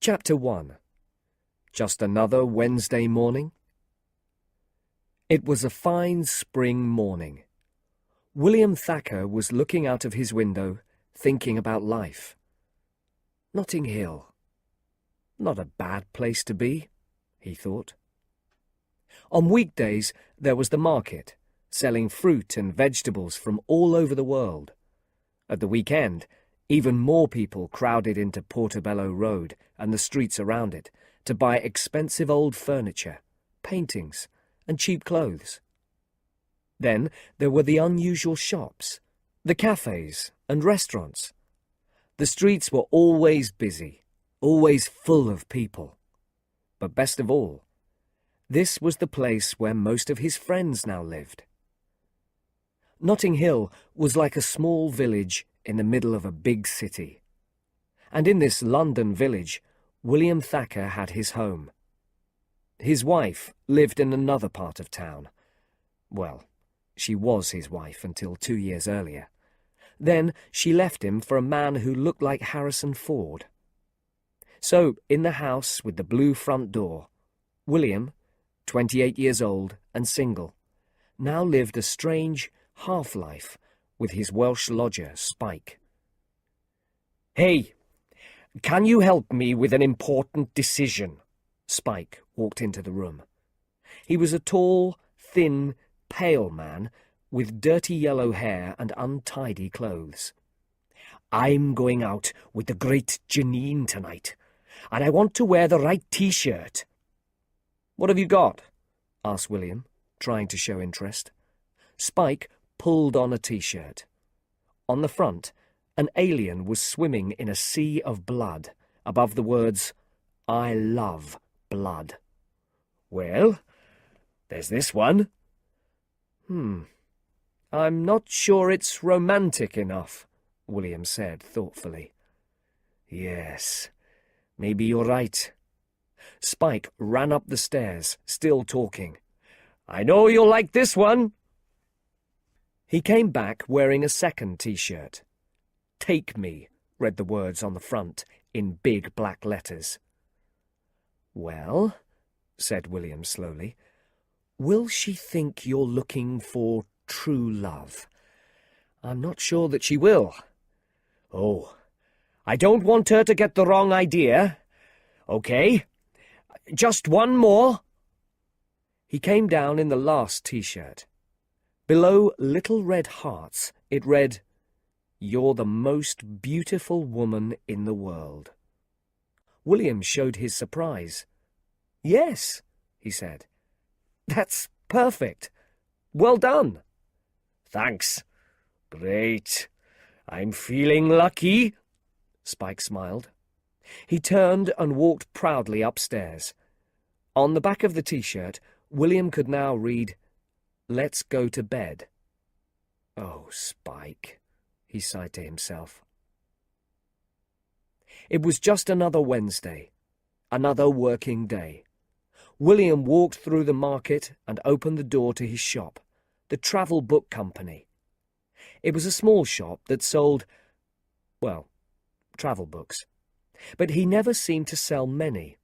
Chapter 1. Just another Wednesday morning? It was a fine spring morning. William Thacker was looking out of his window, thinking about life. Notting Hill. Not a bad place to be, he thought. On weekdays there was the market, selling fruit and vegetables from all over the world. At the weekend, even more people crowded into Portobello Road and the streets around it to buy expensive old furniture, paintings, and cheap clothes. Then there were the unusual shops, the cafes and restaurants. The streets were always busy, always full of people. But best of all, this was the place where most of his friends now lived. Notting Hill was like a small village in the middle of a big city. And in this London village, William Thacker had his home. His wife lived in another part of town. Well, she was his wife until 2 years earlier. Then she left him for a man who looked like Harrison Ford. So, in the house with the blue front door, William, 28 years old and single, now lived a strange half-life with his Welsh lodger, Spike. "Hey, can you help me with an important decision?" Spike walked into the room. He was a tall, thin, pale man with dirty yellow hair and untidy clothes. "I'm going out with the great Janine tonight, and I want to wear the right T-shirt." "What have you got?" asked William, trying to show interest. Spike pulled on a T-shirt. On the front, an alien was swimming in a sea of blood, above the words, "I love blood." "Well, there's this one." I'm not sure it's romantic enough," William said thoughtfully. "Yes, maybe you're right." Spike ran up the stairs, still talking. "I know you'll like this one." He came back wearing a second T-shirt. "Take me," read the words on the front in big black letters. "Well," said William slowly, "will she think you're looking for true love?" "I'm not sure that she will." "Oh, I don't want her to get the wrong idea. Okay, just one more." He came down in the last T-shirt. Below little red hearts, it read, "You're the most beautiful woman in the world." William showed his surprise. "Yes," he said. "That's perfect. Well done." "Thanks. Great. I'm feeling lucky." Spike smiled. He turned and walked proudly upstairs. On the back of the T-shirt, William could now read, "Let's go to bed." "Oh, Spike," he sighed to himself. It was just another Wednesday, another working day. William walked through the market and opened the door to his shop, the Travel Book Company. It was a small shop that sold, well, travel books. But he never seemed to sell many.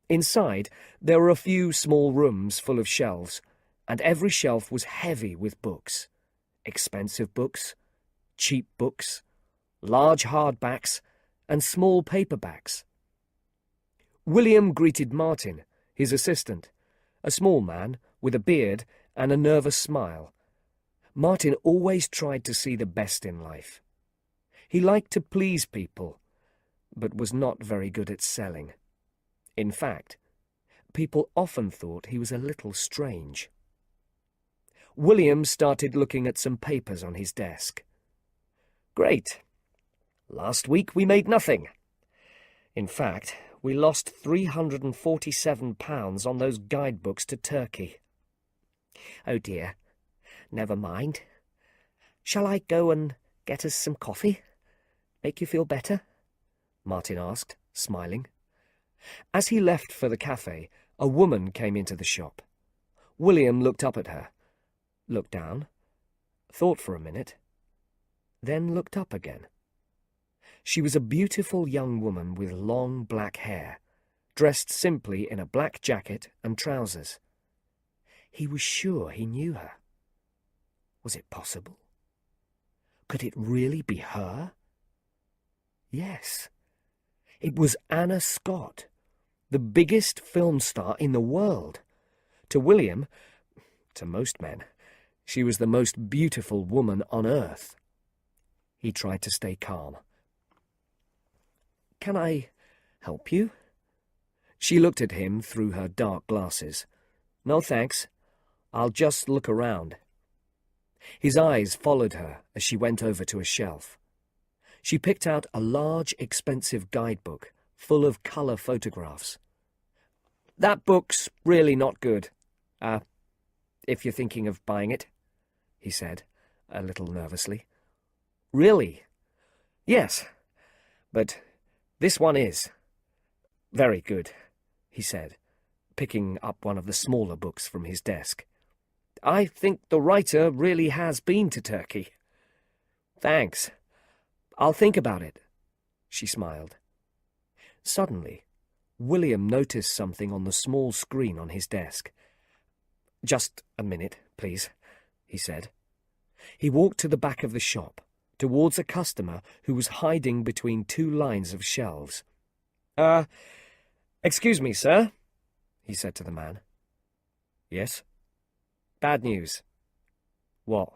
Inside, there were a few small rooms full of shelves, and every shelf was heavy with books. Expensive books, cheap books, large hardbacks, and small paperbacks. William greeted Martin, his assistant, a small man with a beard and a nervous smile. Martin always tried to see the best in life. He liked to please people, but was not very good at selling. In fact, people often thought he was a little strange. William started looking at some papers on his desk. "Great. Last week we made nothing. In fact, we lost £347 on those guidebooks to Turkey." "Oh dear. Never mind. Shall I go and get us some coffee? Make you feel better?" Martin asked, smiling. As he left for the cafe, a woman came into the shop. William looked up at her, looked down, thought for a minute, then looked up again. She was a beautiful young woman with long black hair, dressed simply in a black jacket and trousers. He was sure he knew her. Was it possible? Could it really be her? Yes. It was Anna Scott, the biggest film star in the world. To William, to most men, she was the most beautiful woman on earth. He tried to stay calm. "Can I help you?" She looked at him through her dark glasses. "No, thanks. I'll just look around." His eyes followed her as she went over to a shelf. She picked out a large, expensive guidebook full of colour photographs. "That book's really not good. If you're thinking of buying it," he said, a little nervously. "Really?" "Yes, but this one is. Very good," he said, picking up one of the smaller books from his desk. "I think the writer really has been to Turkey." "Thanks. I'll think about it," she smiled. Suddenly, William noticed something on the small screen on his desk. "Just a minute, please," he said. He walked to the back of the shop, towards a customer who was hiding between two lines of shelves. Excuse me, sir," he said to the man. "Yes?" "Bad news." "What?"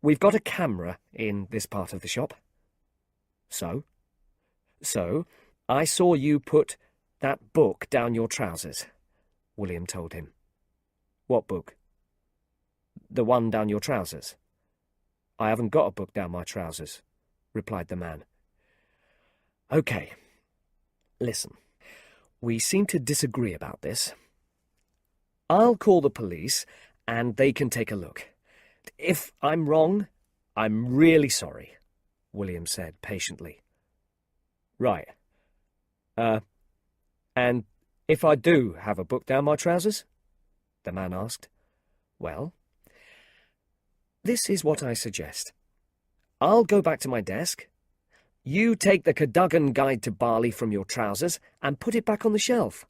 "We've got a camera in this part of the shop." "So?" "So, I saw you put that book down your trousers," William told him. "What book?" "The one down your trousers." "I haven't got a book down my trousers," replied the man. "Okay. Listen, we seem to disagree about this. I'll call the police, and they can take a look. If I'm wrong, I'm really sorry," William said patiently. "Right. And if I do have a book down my trousers?" the man asked. "Well, this is what I suggest. I'll go back to my desk. You take the Cadogan Guide to Bali from your trousers and put it back on the shelf.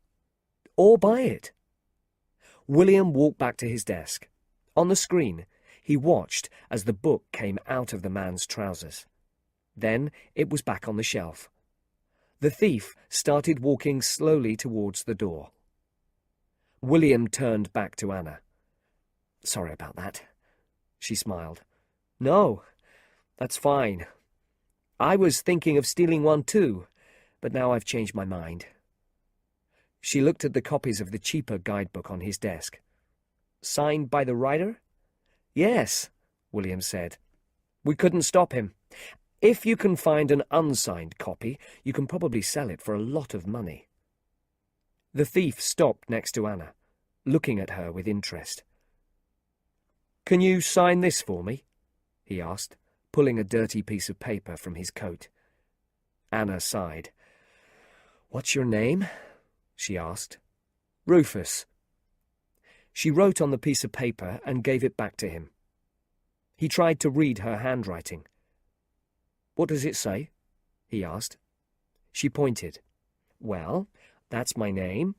Or buy it." William walked back to his desk. On the screen, he watched as the book came out of the man's trousers. Then it was back on the shelf. The thief started walking slowly towards the door. William turned back to Anna. "Sorry about that," she smiled. "No, that's fine. I was thinking of stealing one too, but now I've changed my mind." She looked at the copies of the cheaper guidebook on his desk. "Signed by the writer?" "Yes," William said. "We couldn't stop him. If you can find an unsigned copy, you can probably sell it for a lot of money." The thief stopped next to Anna, looking at her with interest. "Can you sign this for me?" he asked, pulling a dirty piece of paper from his coat. Anna sighed. "What's your name?" she asked. "Rufus." She wrote on the piece of paper and gave it back to him. He tried to read her handwriting. "What does it say?" he asked. She pointed. "Well, that's my name.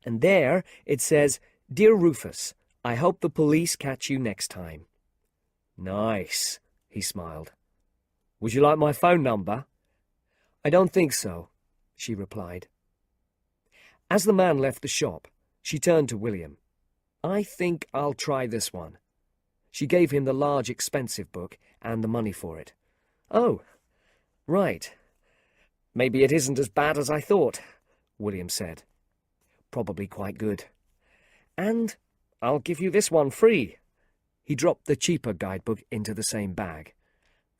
And there it says, 'Dear Rufus, I hope the police catch you next time.'" "Nice," he smiled. "Would you like my phone number?" "I don't think so," she replied. As the man left the shop, she turned to William. "I think I'll try this one." She gave him the large, expensive book and the money for it. "Oh, right. Maybe it isn't as bad as I thought," William said. "Probably quite good. And I'll give you this one free." He dropped the cheaper guidebook into the same bag.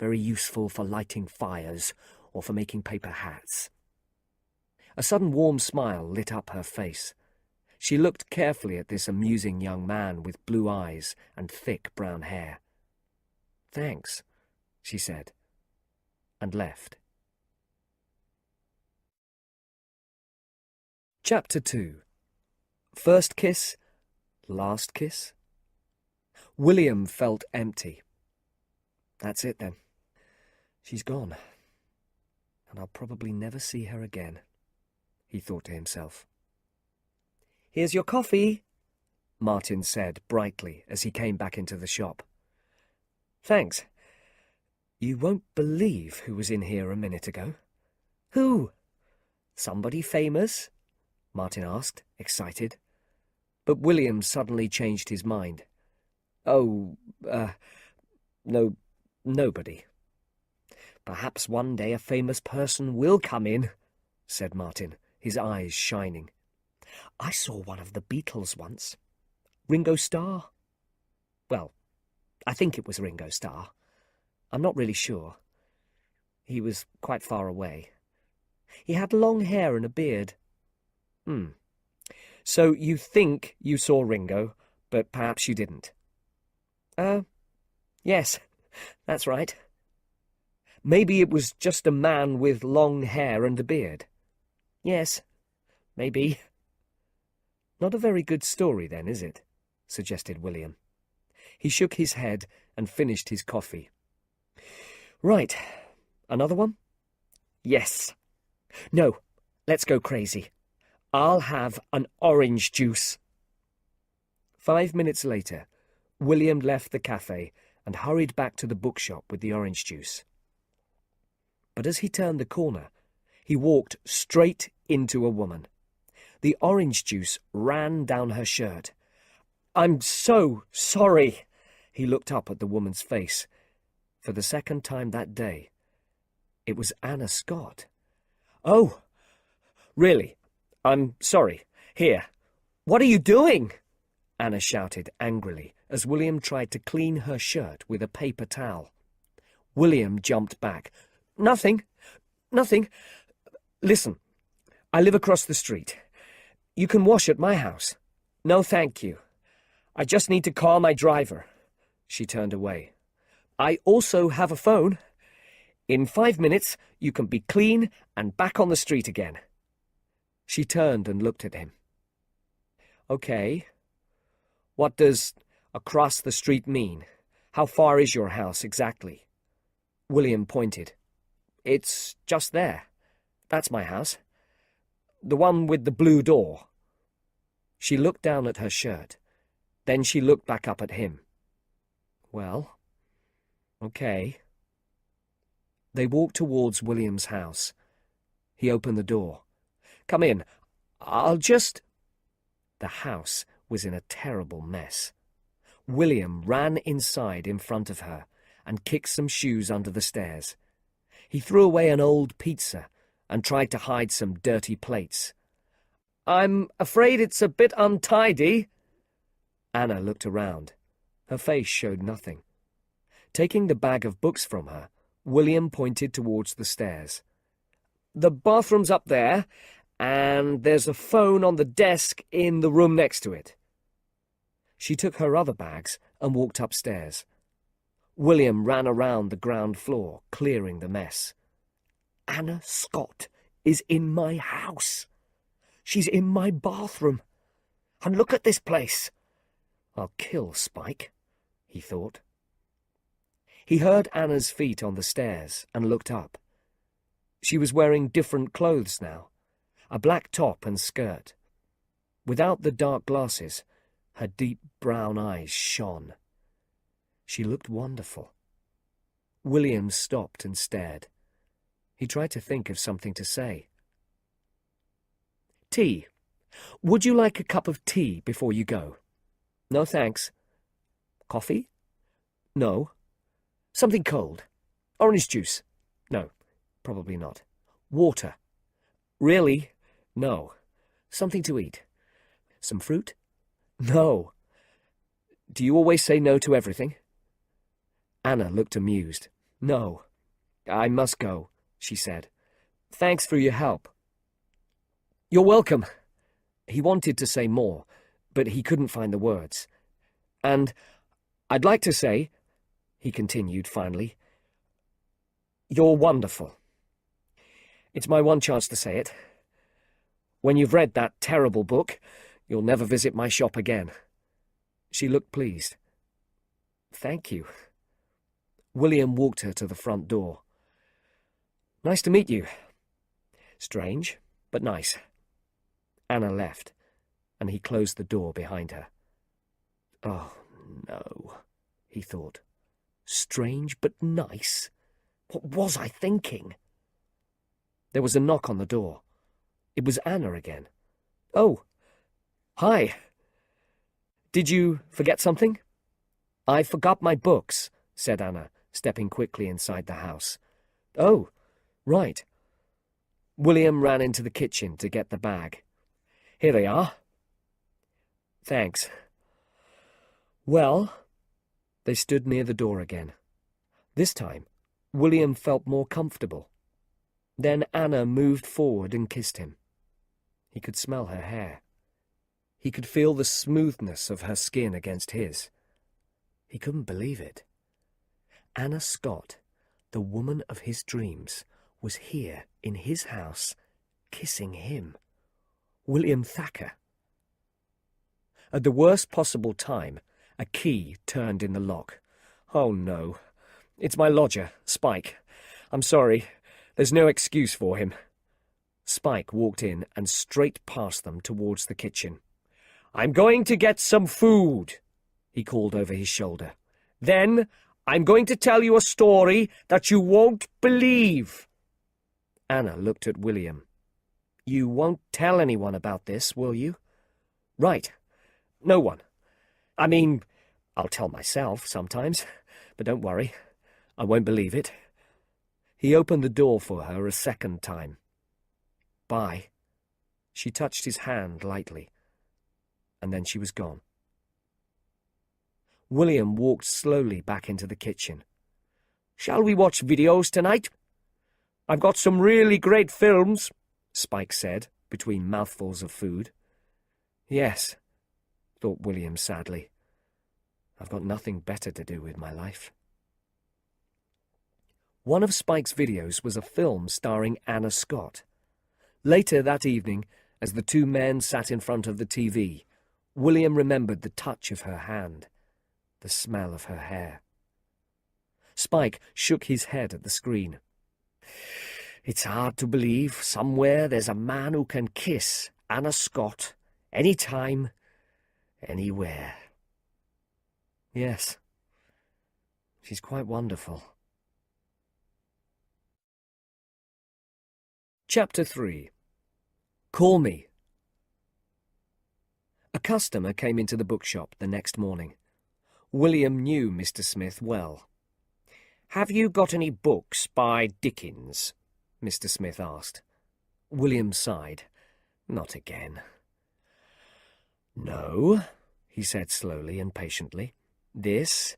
"Very useful for lighting fires or for making paper hats." A sudden warm smile lit up her face. She looked carefully at this amusing young man with blue eyes and thick brown hair. "Thanks," she said, and left. Chapter 2. First kiss, last kiss. William felt empty. That's it then. She's gone, and I'll probably never see her again. he thought to himself. "Here's your coffee," Martin said brightly as he came back into the shop. "Thanks. You won't believe who was in here a minute ago." "Who?" "Somebody famous?" Martin asked, excited. But William suddenly changed his mind. "Oh, no, nobody." "Perhaps one day a famous person will come in," said Martin, his eyes shining. "I saw one of the Beatles once. Ringo Starr? Well, I think it was Ringo Starr. I'm not really sure. He was quite far away. He had long hair and a beard." "So you think you saw Ringo, but perhaps you didn't?" Yes, that's right." "Maybe it was just a man with long hair and a beard." "Yes, maybe." "Not a very good story then, is it?" suggested William. He shook his head and finished his coffee. "Right, another one?" "Yes." "No, let's go crazy. I'll have an orange juice." 5 minutes later, William left the cafe and hurried back to the bookshop with the orange juice. But as he turned the corner, he walked straight into a woman. The orange juice ran down her shirt. "I'm so sorry." He looked up at the woman's face. For the second time that day, it was Anna Scott. "Oh, really? I'm sorry. Here. What are you doing?" Anna shouted angrily as William tried to clean her shirt with a paper towel. William jumped back. Nothing. Listen, I live across the street. You can wash at my house." "No, thank you. I just need to call my driver." She turned away. "I also have a phone. In 5 minutes, you can be clean and back on the street again." She turned and looked at him. "Okay. What does across the street mean? How far is your house exactly?" William pointed. "It's just there. That's my house. The one with the blue door." She looked down at her shirt. Then she looked back up at him. "Well, okay." They walked towards William's house. He opened the door. "Come in. I'll just—" The house was in a terrible mess. William ran inside in front of her and kicked some shoes under the stairs. He threw away an old pizza and tried to hide some dirty plates. "I'm afraid it's a bit untidy." Anna looked around. Her face showed nothing. Taking the bag of books from her, William pointed towards the stairs. "The bathroom's up there, and there's a phone on the desk in the room next to it." She took her other bags and walked upstairs. William ran around the ground floor, clearing the mess. "Anna Scott is in my house. She's in my bathroom. And look at this place. I'll kill Spike," he thought. He heard Anna's feet on the stairs and looked up. She was wearing different clothes now, a black top and skirt. Without the dark glasses, her deep brown eyes shone. She looked wonderful. William stopped and stared. He tried to think of something to say. "Tea. Would you like a cup of tea before you go?" "No, thanks." "Coffee?" "No." "Something cold? Orange juice?" "No, probably not." "Water?" "Really? No." "Something to eat?" "Some fruit?" "No." "Do you always say no to everything?" Anna looked amused. "No. I must go," she said. "Thanks for your help." "You're welcome." He wanted to say more, but he couldn't find the words. "And I'd like to say," he continued finally, "you're wonderful. It's my one chance to say it. When you've read that terrible book, you'll never visit my shop again." She looked pleased. "Thank you." William walked her to the front door. "Nice to meet you." "Strange, but nice." Anna left, and he closed the door behind her. Oh, no, he thought. Strange but nice. What was I thinking? There was a knock on the door. It was Anna again. Oh, hi. Did you forget something? I forgot my books, said Anna, stepping quickly inside the house. Oh, right. William ran into the kitchen to get the bag. Here they are. Thanks. Well, they stood near the door again. This time, William felt more comfortable. Then Anna moved forward and kissed him. He could smell her hair. He could feel the smoothness of her skin against his. He couldn't believe it. Anna Scott, the woman of his dreams, was here in his house, kissing him. William Thacker. At the worst possible time, a key turned in the lock. Oh, no. It's my lodger, Spike. I'm sorry. There's no excuse for him. Spike walked in and straight past them towards the kitchen. I'm going to get some food, he called over his shoulder. Then I'm going to tell you a story that you won't believe. Anna looked at William. You won't tell anyone about this, will you? Right. No one. I mean, I'll tell myself sometimes, but don't worry. I won't believe it. He opened the door for her a second time. Bye. She touched his hand lightly, and then she was gone. William walked slowly back into the kitchen. Shall we watch videos tonight? I've got some really great films, Spike said, between mouthfuls of food. Yes, thought William sadly. I've got nothing better to do with my life. One of Spike's videos was a film starring Anna Scott. Later that evening, as the two men sat in front of the TV, William remembered the touch of her hand, the smell of her hair. Spike shook his head at the screen. It's hard to believe somewhere there's a man who can kiss Anna Scott anytime, anywhere. Yes, she's quite wonderful. Chapter 3. Call Me. A customer came into the bookshop the next morning. William knew Mr. Smith well. Have you got any books by Dickens? Mr. Smith asked. William sighed. Not again. No, he said slowly and patiently. This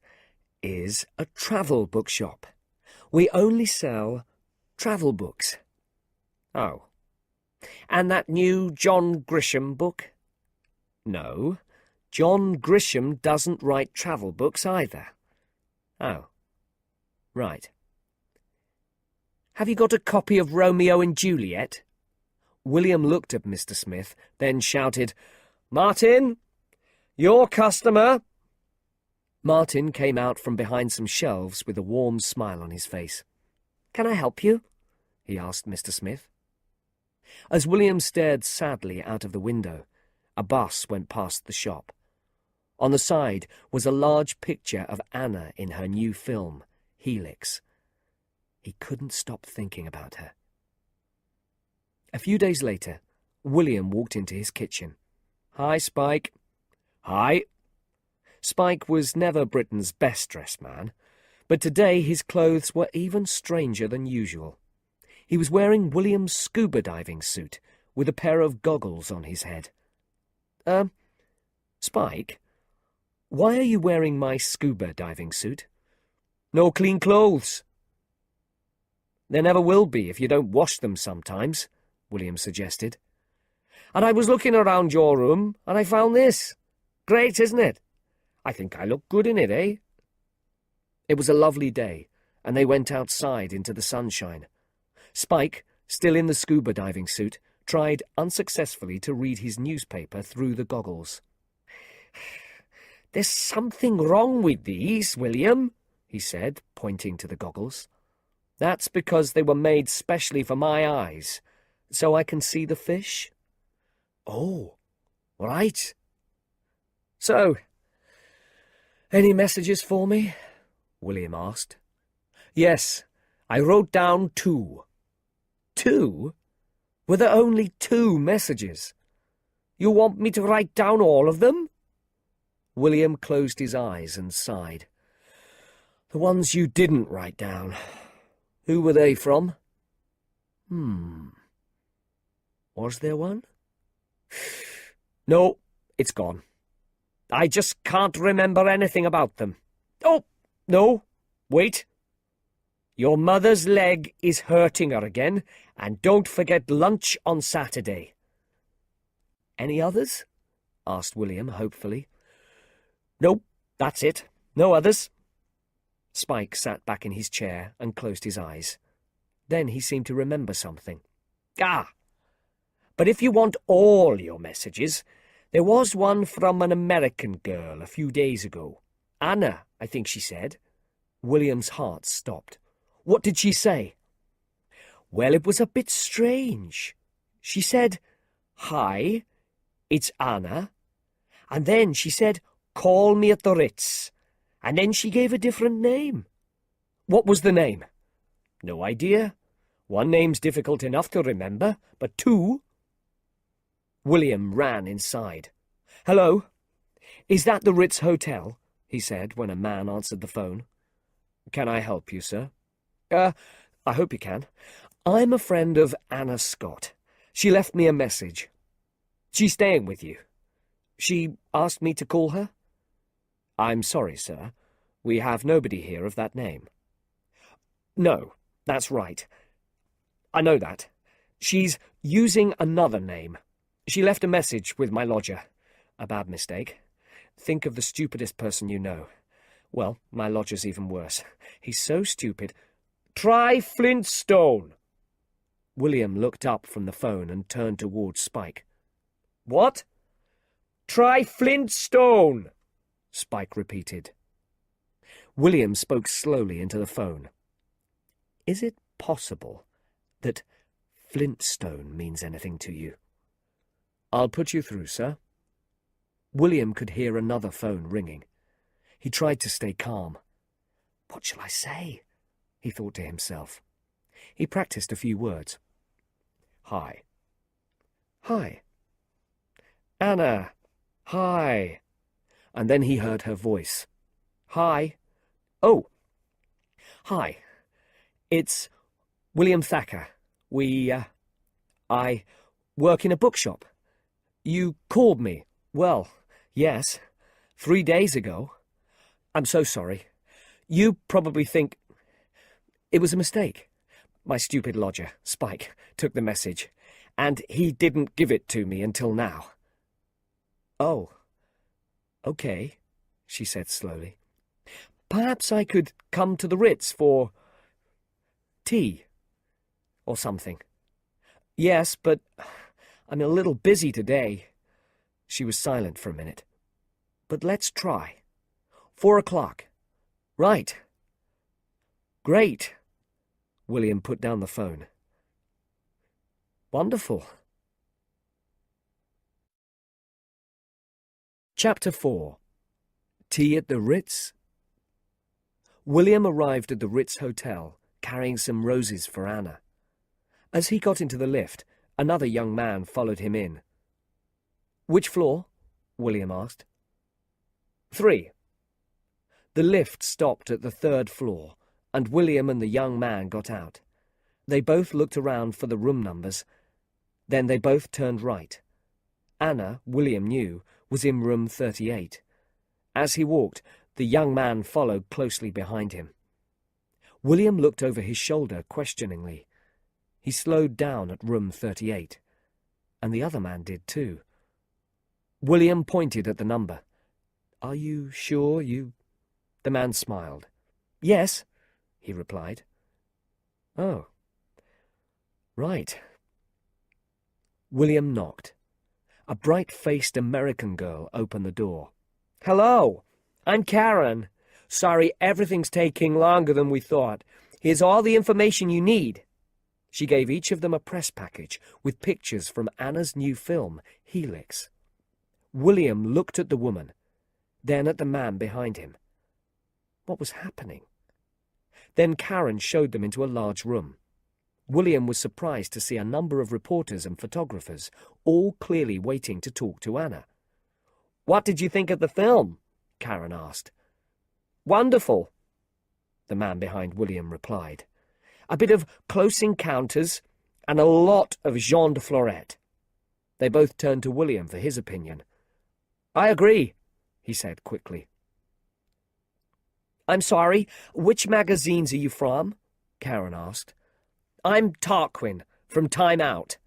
is a travel bookshop. We only sell travel books. Oh. And that new John Grisham book? No, John Grisham doesn't write travel books either. Oh. Right. Have you got a copy of Romeo and Juliet? William looked at Mr. Smith, then shouted, Martin, your customer. Martin came out from behind some shelves with a warm smile on his face. Can I help you? He asked Mr. Smith. As William stared sadly out of the window, a bus went past the shop. On the side was a large picture of Anna in her new film, Helix. He couldn't stop thinking about her. A few days later, William walked into his kitchen. Hi, Spike. Hi. Spike was never Britain's best-dressed man, but today his clothes were even stranger than usual. He was wearing William's scuba diving suit with a pair of goggles on his head. Spike, why are you wearing my scuba diving suit? No clean clothes. There never will be if you don't wash them sometimes, William suggested. And I was looking around your room, and I found this. Great, isn't it? I think I look good in it, eh? It was a lovely day, and they went outside into the sunshine. Spike, still in the scuba diving suit, tried unsuccessfully to read his newspaper through the goggles. There's something wrong with these, William, he said, pointing to the goggles. That's because they were made specially for my eyes, so I can see the fish. Oh, right. So, any messages for me? William asked. Yes, I wrote down 2. 2? Were there only 2 messages? You want me to write down all of them? William closed his eyes and sighed. The ones you didn't write down. Who were they from? Was there one? No, it's gone. I just can't remember anything about them. Oh, no, wait. Your mother's leg is hurting her again, and don't forget lunch on Saturday. Any others? Asked William hopefully. Nope, that's it. No others. Spike sat back in his chair and closed his eyes. Then he seemed to remember something. But if you want all your messages, there was one from an American girl a few days ago. Anna, I think she said. William's heart stopped. What did she say? Well, it was a bit strange. She said, "Hi, it's Anna." And then she said, "Call me at the Ritz." And then she gave a different name. What was the name? No idea. One name's difficult enough to remember, but 2? William ran inside. Hello? Is that the Ritz Hotel? He said when a man answered the phone. Can I help you, sir? I hope you can. I'm a friend of Anna Scott. She left me a message. She's staying with you. She asked me to call her? I'm sorry, sir. We have nobody here of that name. No, that's right. I know that. She's using another name. She left a message with my lodger. A bad mistake. Think of the stupidest person you know. Well, my lodger's even worse. He's so stupid. Try Flintstone. William looked up from the phone and turned towards Spike. What? Try Flintstone, Spike repeated. William spoke slowly into the phone. Is it possible that Flintstone means anything to you? I'll put you through, sir. William could hear another phone ringing. He tried to stay calm. What shall I say? He thought to himself. He practiced a few words. Hi. Hi. Anna. Hi. And then he heard her voice. Hi. Oh. Hi. It's William Thacker. I work in a bookshop. You called me. Well, yes. 3 days ago. I'm so sorry. You probably think it was a mistake. My stupid lodger, Spike, took the message, and he didn't give it to me until now. Oh. Okay, she said slowly. Perhaps I could come to the Ritz for tea or something. Yes, but I'm a little busy today. She was silent for a minute. But let's try. 4 o'clock. Right. Great. William put down the phone. Wonderful. Chapter 4. Tea at the Ritz. William arrived at the Ritz Hotel, carrying some roses for Anna. As he got into the lift, another young man followed him in. Which floor? William asked. 3. The lift stopped at the 3rd floor, and William and the young man got out. They both looked around for the room numbers. Then they both turned right. Anna, William knew, was in room 38. As he walked, the young man followed closely behind him. William looked over his shoulder questioningly. He slowed down at room 38, and the other man did too. William pointed at the number. Are you sure you... The man smiled. Yes, he replied. Oh. Right. William knocked. A bright-faced American girl opened the door. Hello, I'm Karen. Sorry, everything's taking longer than we thought. Here's all the information you need. She gave each of them a press package with pictures from Anna's new film, Helix. William looked at the woman, then at the man behind him. What was happening? Then Karen showed them into a large room. William was surprised to see a number of reporters and photographers, all clearly waiting to talk to Anna. "What did you think of the film?" Karen asked. "Wonderful," the man behind William replied. "A bit of Close Encounters and a lot of Jean de Florette." They both turned to William for his opinion. "I agree," he said quickly. "I'm sorry, which magazines are you from?" Karen asked. "I'm Tarquin, from Time Out."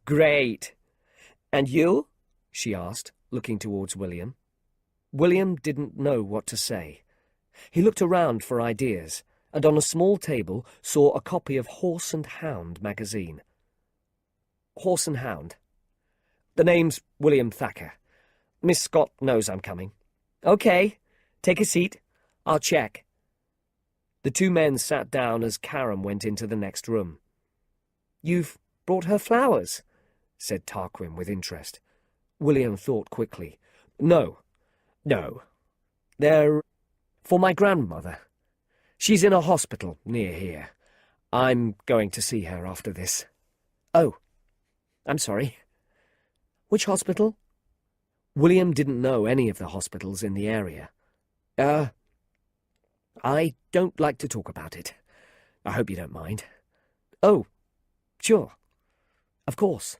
"Great. And you?" she asked, looking towards William. William didn't know what to say. He looked around for ideas, and on a small table saw a copy of Horse and Hound magazine. Horse and Hound. "The name's William Thacker. Miss Scott knows I'm coming." "Okay, take a seat. I'll check." The two men sat down as Karen went into the next room. "You've brought her flowers?" said Tarquin with interest. William thought quickly. No. They're for my grandmother. She's in a hospital near here. I'm going to see her after this." "Oh, I'm sorry. Which hospital?" William didn't know any of the hospitals in the area. I don't like to talk about it. I hope you don't mind." "Oh, sure. Of course."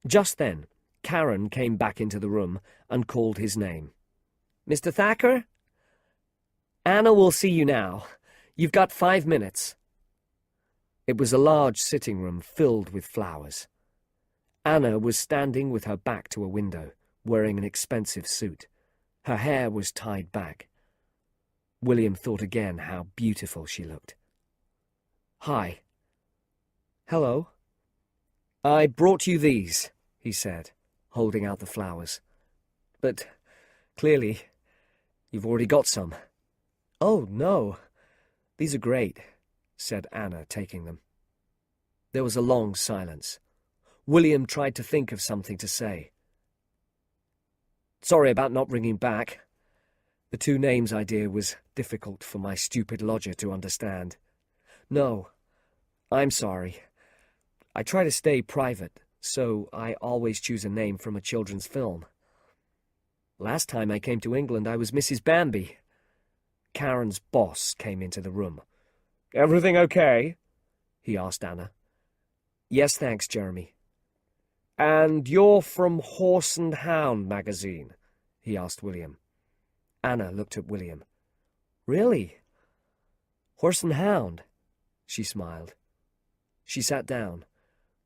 Just then, Karen came back into the room and called his name. "Mr. Thacker? Anna will see you now. You've got 5 minutes." It was a large sitting room filled with flowers. Anna was standing with her back to a window, wearing an expensive suit. Her hair was tied back. William thought again how beautiful she looked. "Hi." "Hello." "I brought you these," he said, holding out the flowers. "But clearly you've already got some." "Oh, no. These are great," said Anna, taking them. There was a long silence. William tried to think of something to say. "Sorry about not ringing back. The two names idea was difficult for my stupid lodger to understand. No, I'm sorry. I try to stay private, so I always choose a name from a children's film. Last time I came to England, I was Mrs. Bambi." Karen's boss came into the room. "Everything okay?" he asked Anna. "Yes, thanks, Jeremy." "And you're from Horse and Hound magazine?" he asked William. Anna looked at William. "Really? Horse and Hound?" She smiled. She sat down.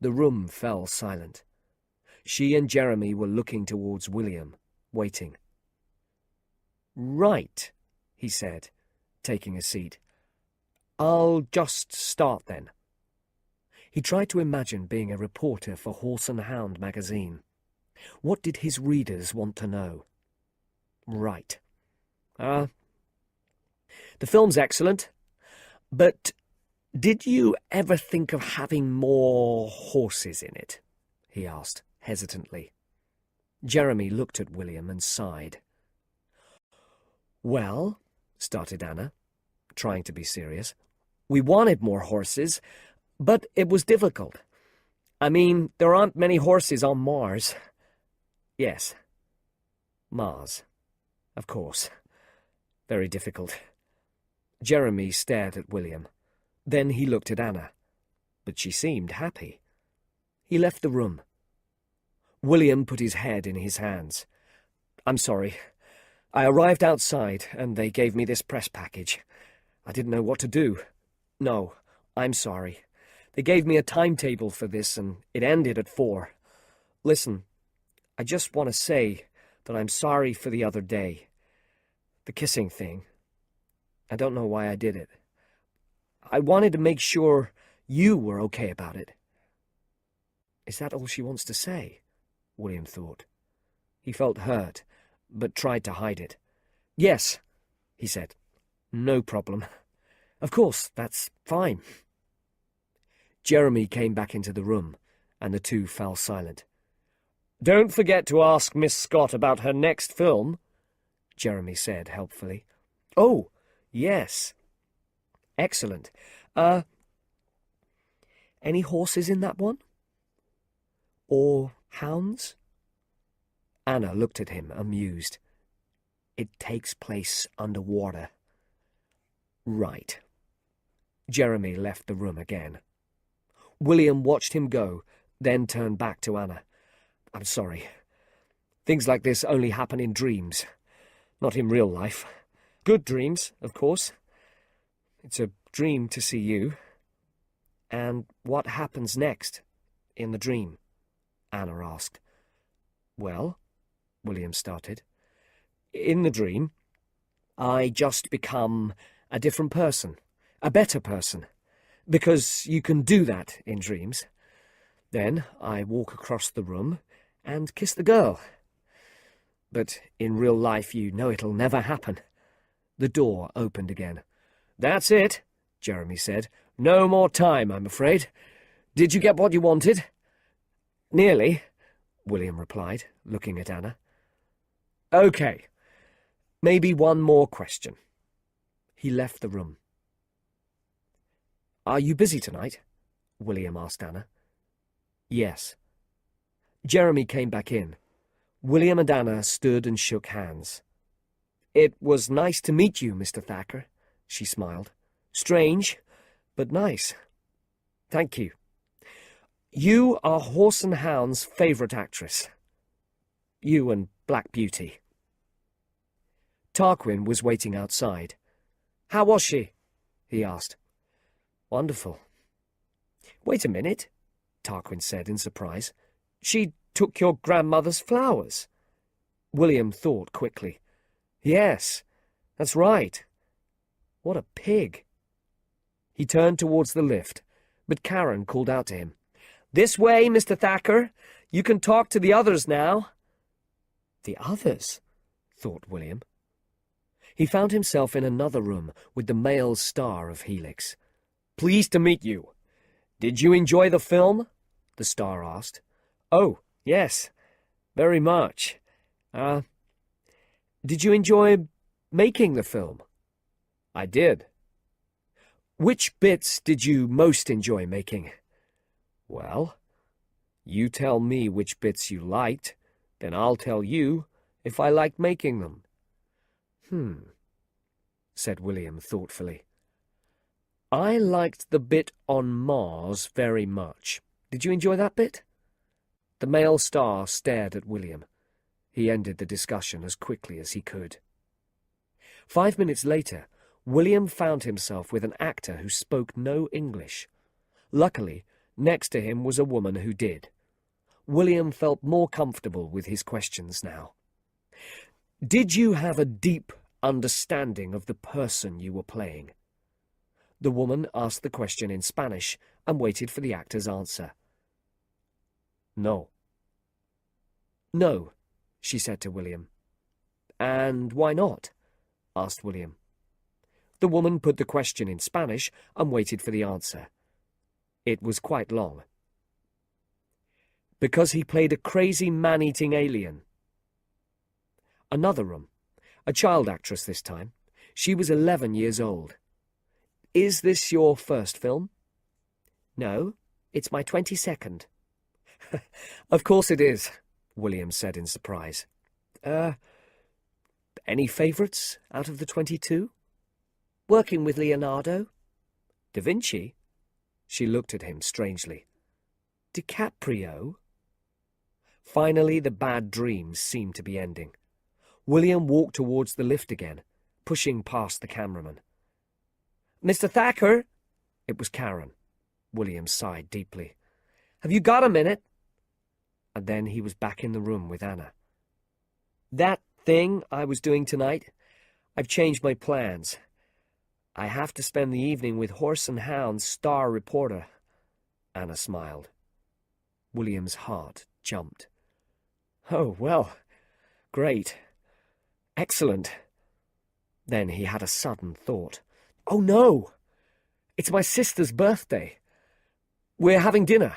The room fell silent. She and Jeremy were looking towards William, waiting. "Right," he said, taking a seat. "I'll just start then." He tried to imagine being a reporter for Horse and Hound magazine. What did his readers want to know? Right. The film's excellent, but did you ever think of having more horses in it?" he asked, hesitantly. Jeremy looked at William and sighed. "Well," started Anna, trying to be serious, "we wanted more horses, but it was difficult. I mean, there aren't many horses on Mars." "Yes. Mars. Of course. Very difficult." Jeremy stared at William. Then he looked at Anna. But she seemed happy. He left the room. William put his head in his hands. "I'm sorry. I arrived outside, and they gave me this press package. I didn't know what to do. No, I'm sorry. They gave me a timetable for this, and it ended at 4. Listen, I just want to say that I'm sorry for the other day. The kissing thing. I don't know why I did it. I wanted to make sure you were okay about it." Is that all she wants to say? William thought. He felt hurt, but tried to hide it. "Yes," he said. "No problem. Of course, that's fine." Jeremy came back into the room, and the two fell silent. "Don't forget to ask Miss Scott about her next film," Jeremy said helpfully. "Oh, yes. Excellent. Any horses in that one? Or hounds?" Anna looked at him, amused. "It takes place underwater." "Right." Jeremy left the room again. William watched him go, then turned back to Anna. "I'm sorry. Things like this only happen in dreams, not in real life. Good dreams, of course. It's a dream to see you." "And what happens next, in the dream?" Anna asked. "Well," William started, "in the dream, I just become a different person, a better person, because you can do that in dreams. Then I walk across the room and kiss the girl. But in real life, you know it'll never happen." The door opened again. "That's it," Jeremy said. "No more time, I'm afraid. Did you get what you wanted?" "Nearly," William replied, looking at Anna. "Okay. Maybe one more question." He left the room. "Are you busy tonight?" William asked Anna. "Yes." Jeremy came back in. William and Anna stood and shook hands. "It was nice to meet you, Mr. Thacker," she smiled. "Strange, but nice. Thank you. You are Horse and Hound's favourite actress. You and Black Beauty." Tarquin was waiting outside. "How was she?" he asked. "Wonderful." "Wait a minute," Tarquin said in surprise. "She took your grandmother's flowers." William thought quickly. "Yes, that's right. What a pig." He turned towards the lift, but Karen called out to him. "This way, Mr. Thacker. You can talk to the others now." The others? Thought William. He found himself in another room with the male star of Helix. "Pleased to meet you. Did you enjoy the film?" the star asked. "Oh, yes, very much. Did you enjoy making the film?" "I did." "Which bits did you most enjoy making?" "Well, you tell me which bits you liked, then I'll tell you if I liked making them." Said William thoughtfully. "I liked the bit on Mars very much. Did you enjoy that bit?" The male star stared at William. He ended the discussion as quickly as he could. 5 minutes later, William found himself with an actor who spoke no English. Luckily, next to him was a woman who did. William felt more comfortable with his questions now. "Did you have a deep understanding of the person you were playing?" The woman asked the question in Spanish and waited for the actor's answer. "No." "No," she said to William. "And why not?" asked William. The woman put the question in Spanish and waited for the answer. It was quite long. "Because he played a crazy man-eating alien." Another room. A child actress this time. She was 11 years old. "Is this your first film?" "No, it's my 22nd. "Of course it is," William said in surprise. Any favourites out of the 22? "Working with Leonardo." "Da Vinci?" She looked at him strangely. "DiCaprio?" Finally, the bad dreams seemed to be ending. William walked towards the lift again, pushing past the cameraman. "Mr. Thacker!" It was Karen. William sighed deeply. "Have you got a minute?" And then he was back in the room with Anna. "That thing I was doing tonight, I've changed my plans. I have to spend the evening with Horse and Hound's star reporter." Anna smiled. William's heart jumped. "Oh, well, great. Excellent." Then he had a sudden thought. "Oh, no! It's my sister's birthday. We're having dinner.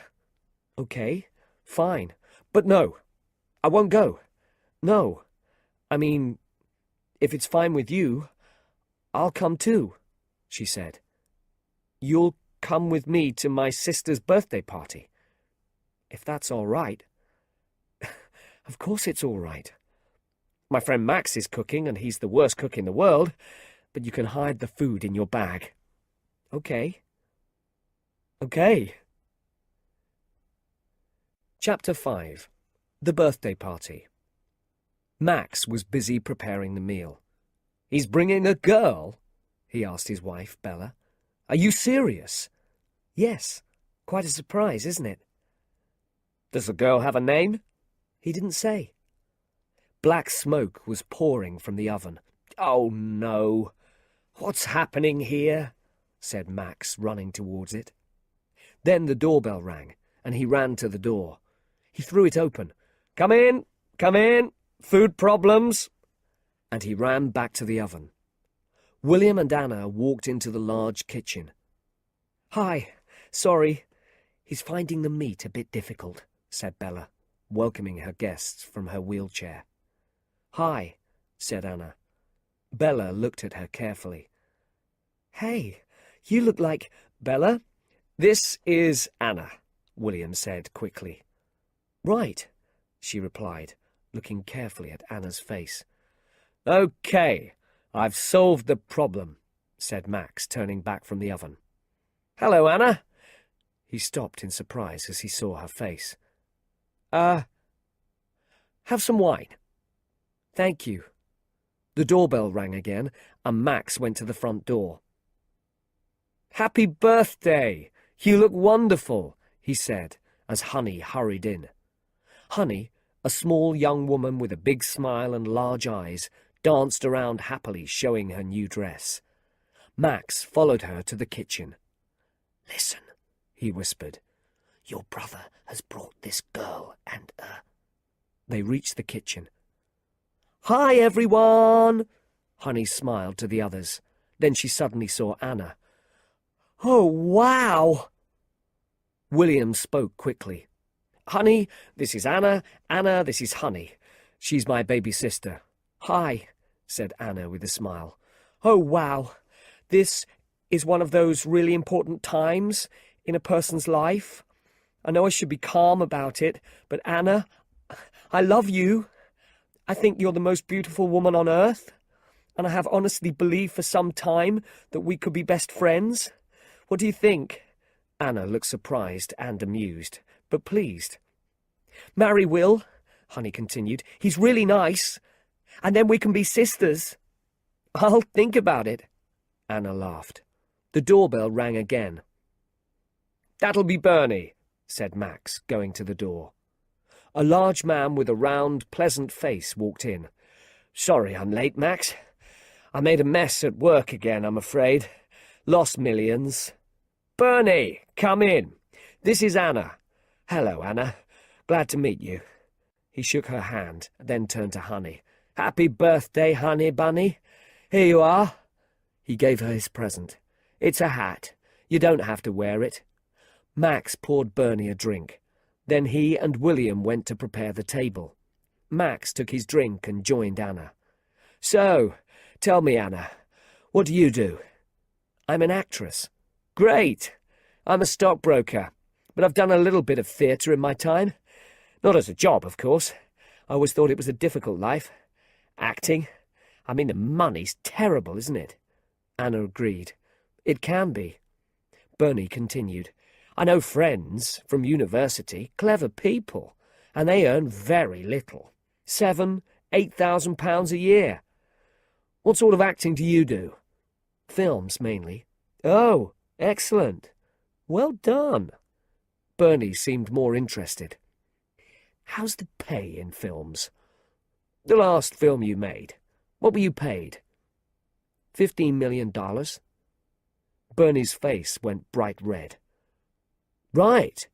Okay, fine. But no, I won't go. No. I mean, if it's fine with you, I'll come too, she said. You'll come with me to my sister's birthday party. If that's all right. Of course it's all right. My friend Max is cooking, and he's the worst cook in the world, but you can hide the food in your bag. Okay. Okay. Chapter 5. The Birthday Party. Max was busy preparing the meal. He's bringing a girl? He asked his wife, Bella. Are you serious? Yes. Quite a surprise, isn't it? Does the girl have a name? He didn't say. Black smoke was pouring from the oven. Oh, no. What's happening here? Said Max, running towards it. Then the doorbell rang, and he ran to the door. He threw it open. Come in, come in. Food problems. And he ran back to the oven. William and Anna walked into the large kitchen. Hi, sorry. He's finding the meat a bit difficult, said Bella, welcoming her guests from her wheelchair. Hi, said Anna. Bella looked at her carefully. Hey, you look like... Bella? This is Anna, William said quickly. Right, she replied, looking carefully at Anna's face. Okay, I've solved the problem, said Max, turning back from the oven. Hello, Anna. He stopped in surprise as he saw her face. Have some wine. Thank you. The doorbell rang again, and Max went to the front door. Happy birthday! You look wonderful, he said, as Honey hurried in. Honey, a small young woman with a big smile and large eyes, danced around happily, showing her new dress. Max followed her to the kitchen. Listen, he whispered. Your brother has brought this girl and, They reached the kitchen. Hi, everyone! Honey smiled to the others. Then she suddenly saw Anna. Oh, wow! William spoke quickly. Honey, this is Anna. Anna, this is Honey. She's my baby sister. Hi, said Anna with a smile. Oh, wow. This is one of those really important times in a person's life. I know I should be calm about it, but Anna, I love you. I think you're the most beautiful woman on earth, and I have honestly believed for some time that we could be best friends. What do you think? Anna looked surprised and amused, but pleased. Marry Will, Honey continued. He's really nice, and then we can be sisters. I'll think about it. Anna laughed. The doorbell rang again. That'll be Bernie, said Max, going to the door. A large man with a round, pleasant face walked in. Sorry I'm late, Max. I made a mess at work again, I'm afraid. Lost millions. Bernie, come in. This is Anna. Hello, Anna. Glad to meet you. He shook her hand, then turned to Honey. Happy birthday, Honey Bunny. Here you are. He gave her his present. It's a hat. You don't have to wear it. Max poured Bernie a drink. Then he and William went to prepare the table. Max took his drink and joined Anna. So, tell me, Anna, what do you do? I'm an actress. Great. I'm a stockbroker, but I've done a little bit of theatre in my time. Not as a job, of course. I always thought it was a difficult life. Acting. I mean, the money's terrible, isn't it? Anna agreed. It can be. Bernie continued. I know friends from university, clever people, and they earn very little. £7,000–8,000 a year. What sort of acting do you do? Films, mainly. Oh, excellent. Well done. Bernie seemed more interested. How's the pay in films? The last film you made. What were you paid? $15 million. Bernie's face went bright red. Right.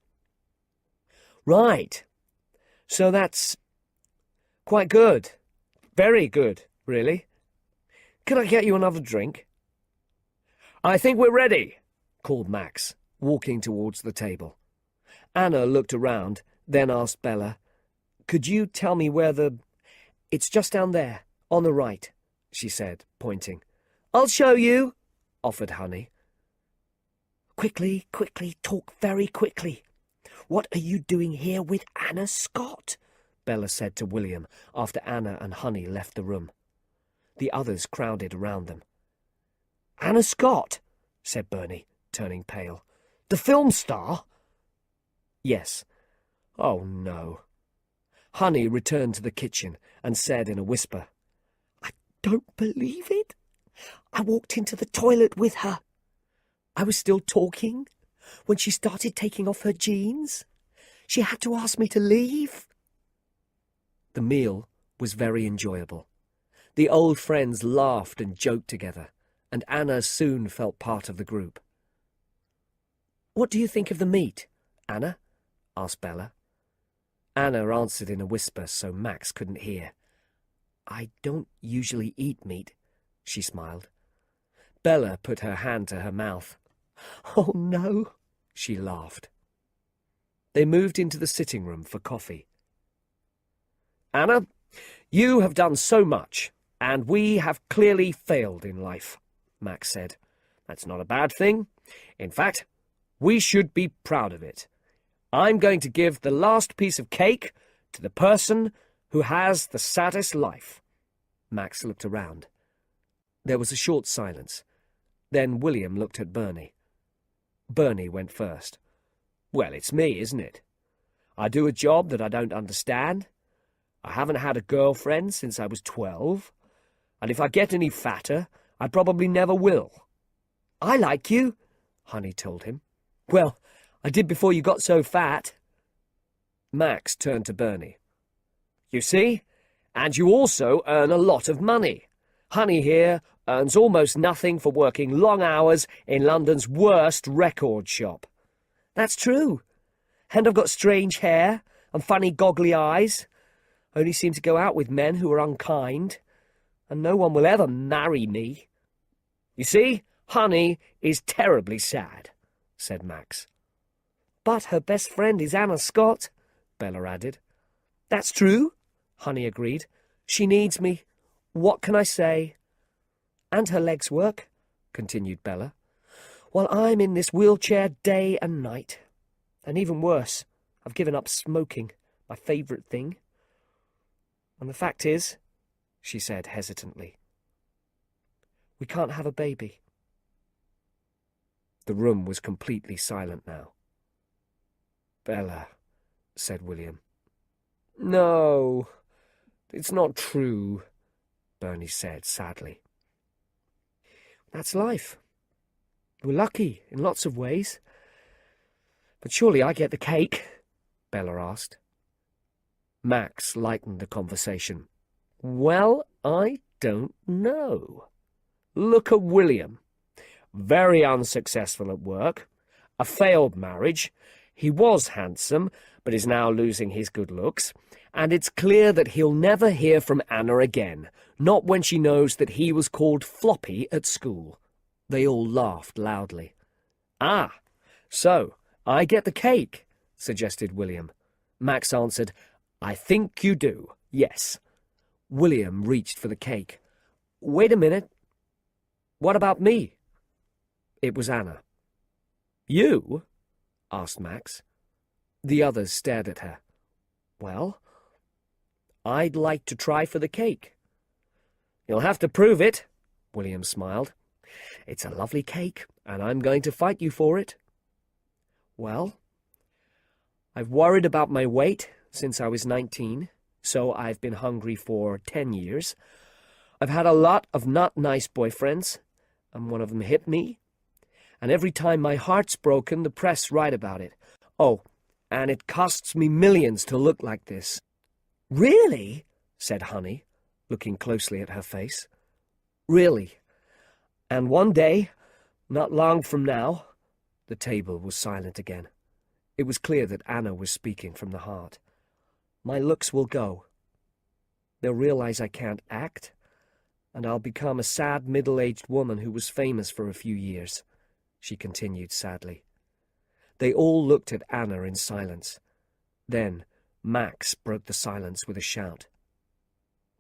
Right. So that's quite good. Very good, really. Can I get you another drink? I think we're ready, called Max. walking towards the table. Anna looked around, then asked Bella, "Could you tell me where the—" "It's just down there, on the right," she said, pointing. "I'll show you," offered Honey. "Quickly, quickly, talk very quickly. What are you doing here with Anna Scott?" Bella said to William after Anna and Honey left the room. The others crowded around them. "Anna Scott," said Bernie, turning pale. "The film star?" "Yes." "Oh, no." Honey returned to the kitchen and said in a whisper, "I don't believe it. I walked into the toilet with her. I was still talking when she started taking off her jeans. She had to ask me to leave." The meal was very enjoyable. The old friends laughed and joked together, and Anna soon felt part of the group. "What do you think of the meat, Anna?" asked Bella. Anna answered in a whisper so Max couldn't hear. "I don't usually eat meat," she smiled. Bella put her hand to her mouth. "Oh, no," she laughed. They moved into the sitting room for coffee. "Anna, you have done so much, and we have clearly failed in life," Max said. "That's not a bad thing. In fact, we should be proud of it. I'm going to give the last piece of cake to the person who has the saddest life." Max looked around. There was a short silence. Then William looked at Bernie. Bernie went first. "Well, it's me, isn't it? I do a job that I don't understand. I haven't had a girlfriend since I was 12. And if I get any fatter, I probably never will." "I like you," Honey told him. "Well, I did before you got so fat." Max turned to Bernie. "You see? And you also earn a lot of money. Honey here earns almost nothing for working long hours in London's worst record shop." "That's true. And I've got strange hair and funny goggly eyes. Only seem to go out with men who are unkind. And no one will ever marry me." "You see, Honey is terribly sad," said Max. "But her best friend is Anna Scott," Bella added. "That's true," Honey agreed. "She needs me. What can I say?" "And her legs work," continued Bella, "while I'm in this wheelchair day and night. And even worse, I've given up smoking, my favourite thing. And the fact is," she said hesitantly, "we can't have a baby." The room was completely silent now. "Bella," said William. "No, it's not true," Bernie said sadly. "That's life. We're lucky in lots of ways. But surely I get the cake?" Bella asked. Max lightened the conversation. "Well, I don't know. Look at William. Very unsuccessful at work. A failed marriage. He was handsome, but is now losing his good looks. And it's clear that he'll never hear from Anna again, not when she knows that he was called Floppy at school." They all laughed loudly. "Ah, so I get the cake," suggested William. Max answered, "I think you do, yes." William reached for the cake. "Wait a minute. What about me?" It was Anna. "You?" asked Max. The others stared at her. "Well, I'd like to try for the cake." "You'll have to prove it," William smiled. "It's a lovely cake, and I'm going to fight you for it." "Well, I've worried about my weight since I was 19, so I've been hungry for 10 years. I've had a lot of not nice boyfriends, and one of them hit me. And every time my heart's broken, the press write about it. Oh, and it costs me millions to look like this." "Really?" said Honey, looking closely at her face. "Really. And one day, not long from now—" The table was silent again. It was clear that Anna was speaking from the heart. "My looks will go. They'll realize I can't act, and I'll become a sad middle-aged woman who was famous for a few years," she continued sadly. They all looked at Anna in silence. Then Max broke the silence with a shout.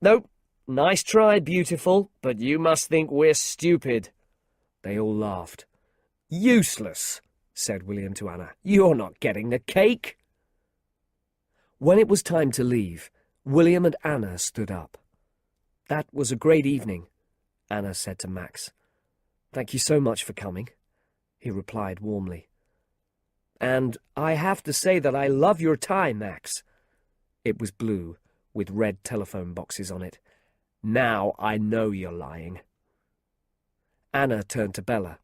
"Nope, nice try, beautiful, but you must think we're stupid." They all laughed. "Useless," said William to Anna. "You're not getting the cake." When it was time to leave, William and Anna stood up. "That was a great evening," Anna said to Max. "Thank you so much for coming," he replied warmly. "And I have to say that I love your tie, Max." It was blue, with red telephone boxes on it. "Now I know you're lying." Anna turned to Bella.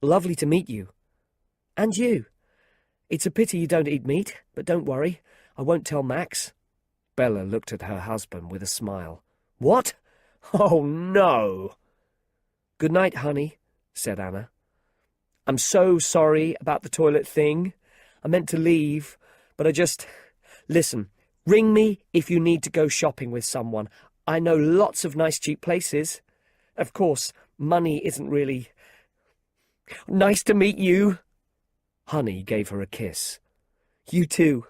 "Lovely to meet you." "And you. It's a pity you don't eat meat, but don't worry, I won't tell Max." Bella looked at her husband with a smile. "What? Oh, no!" "Good night, honey," said Anna. "I'm so sorry about the toilet thing. I meant to leave, but I just... Listen, ring me if you need to go shopping with someone. I know lots of nice cheap places. Of course, money isn't really... Nice to meet you." Honey gave her a kiss. "You too.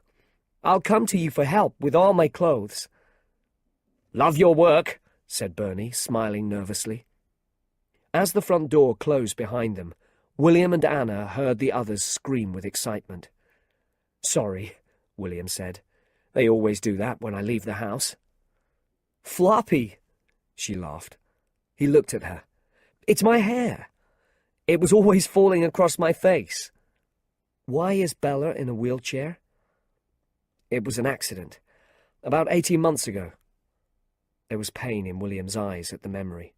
I'll come to you for help with all my clothes." "Love your work," said Bernie, smiling nervously. As the front door closed behind them, William and Anna heard the others scream with excitement. "Sorry," William said. "They always do that when I leave the house." "Floppy," she laughed. He looked at her. "It's my hair. It was always falling across my face." "Why is Bella in a wheelchair?" "It was an accident. About 18 months ago." There was pain in William's eyes at the memory.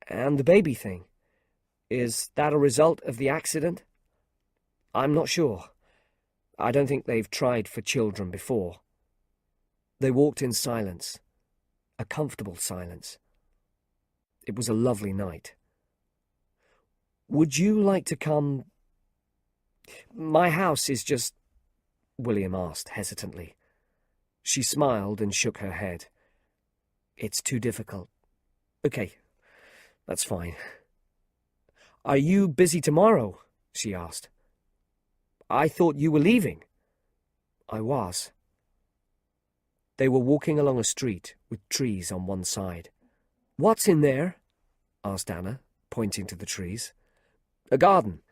"And the baby thing? Is that a result of the accident?" "I'm not sure. I don't think they've tried for children before." They walked in silence, a comfortable silence. It was a lovely night. "Would you like to come—" "My house is just—" William asked hesitantly. She smiled and shook her head. "It's too difficult." "Okay, that's fine." "Are you busy tomorrow?" she asked. "I thought you were leaving." "I was." They were walking along a street with trees on one side. "What's in there?" asked Anna, pointing to the trees. "A garden.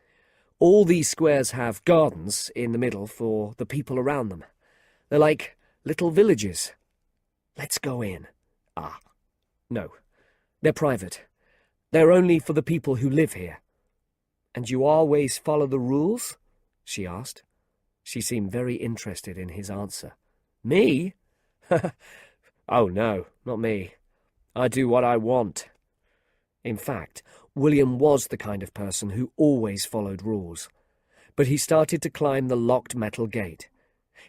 All these squares have gardens in the middle for the people around them. They're like little villages." "Let's go in." "Ah, no. They're private. They're only for the people who live here." "And you always follow the rules?" she asked. She seemed very interested in his answer. "Me? Oh, no, not me. I do what I want." In fact, William was the kind of person who always followed rules. But he started to climb the locked metal gate.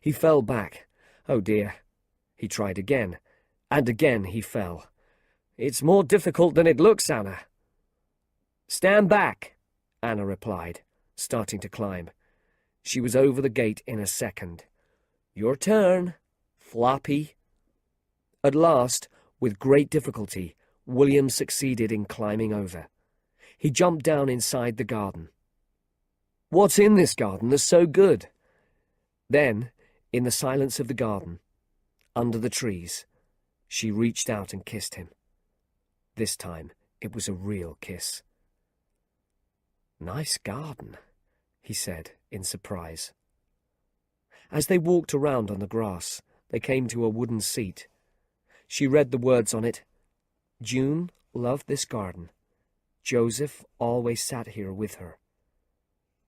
He fell back. Oh dear. He tried again, and again he fell. "It's more difficult than it looks, Anna." "Stand back," Anna replied, starting to climb. She was over the gate in a second. "Your turn, Floppy." At last, with great difficulty, William succeeded in climbing over. He jumped down inside the garden. "What's in this garden that's so good?" Then, in the silence of the garden, under the trees, she reached out and kissed him. This time, it was a real kiss. "Nice garden," he said in surprise. As they walked around on the grass, they came to a wooden seat. She read the words on it. "June loved this garden. Joseph always sat here with her."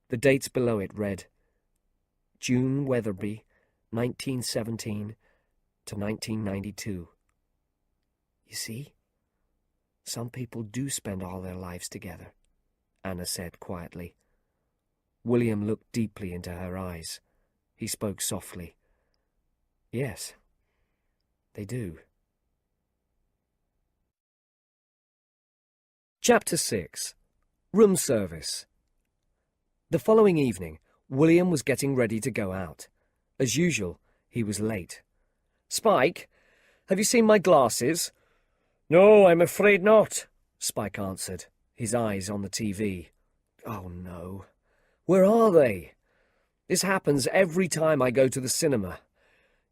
The dates below it read, June Weatherby, 1917 to 1992. "You see, some people do spend all their lives together," Anna said quietly. William looked deeply into her eyes. He spoke softly. "Yes, they do." Chapter 6. Room Service. The following evening, William was getting ready to go out. As usual, he was late. "Spike, have you seen my glasses?" "No, I'm afraid not," Spike answered, his eyes on the TV. "Oh, no. Where are they?" This happens every time I go to the cinema.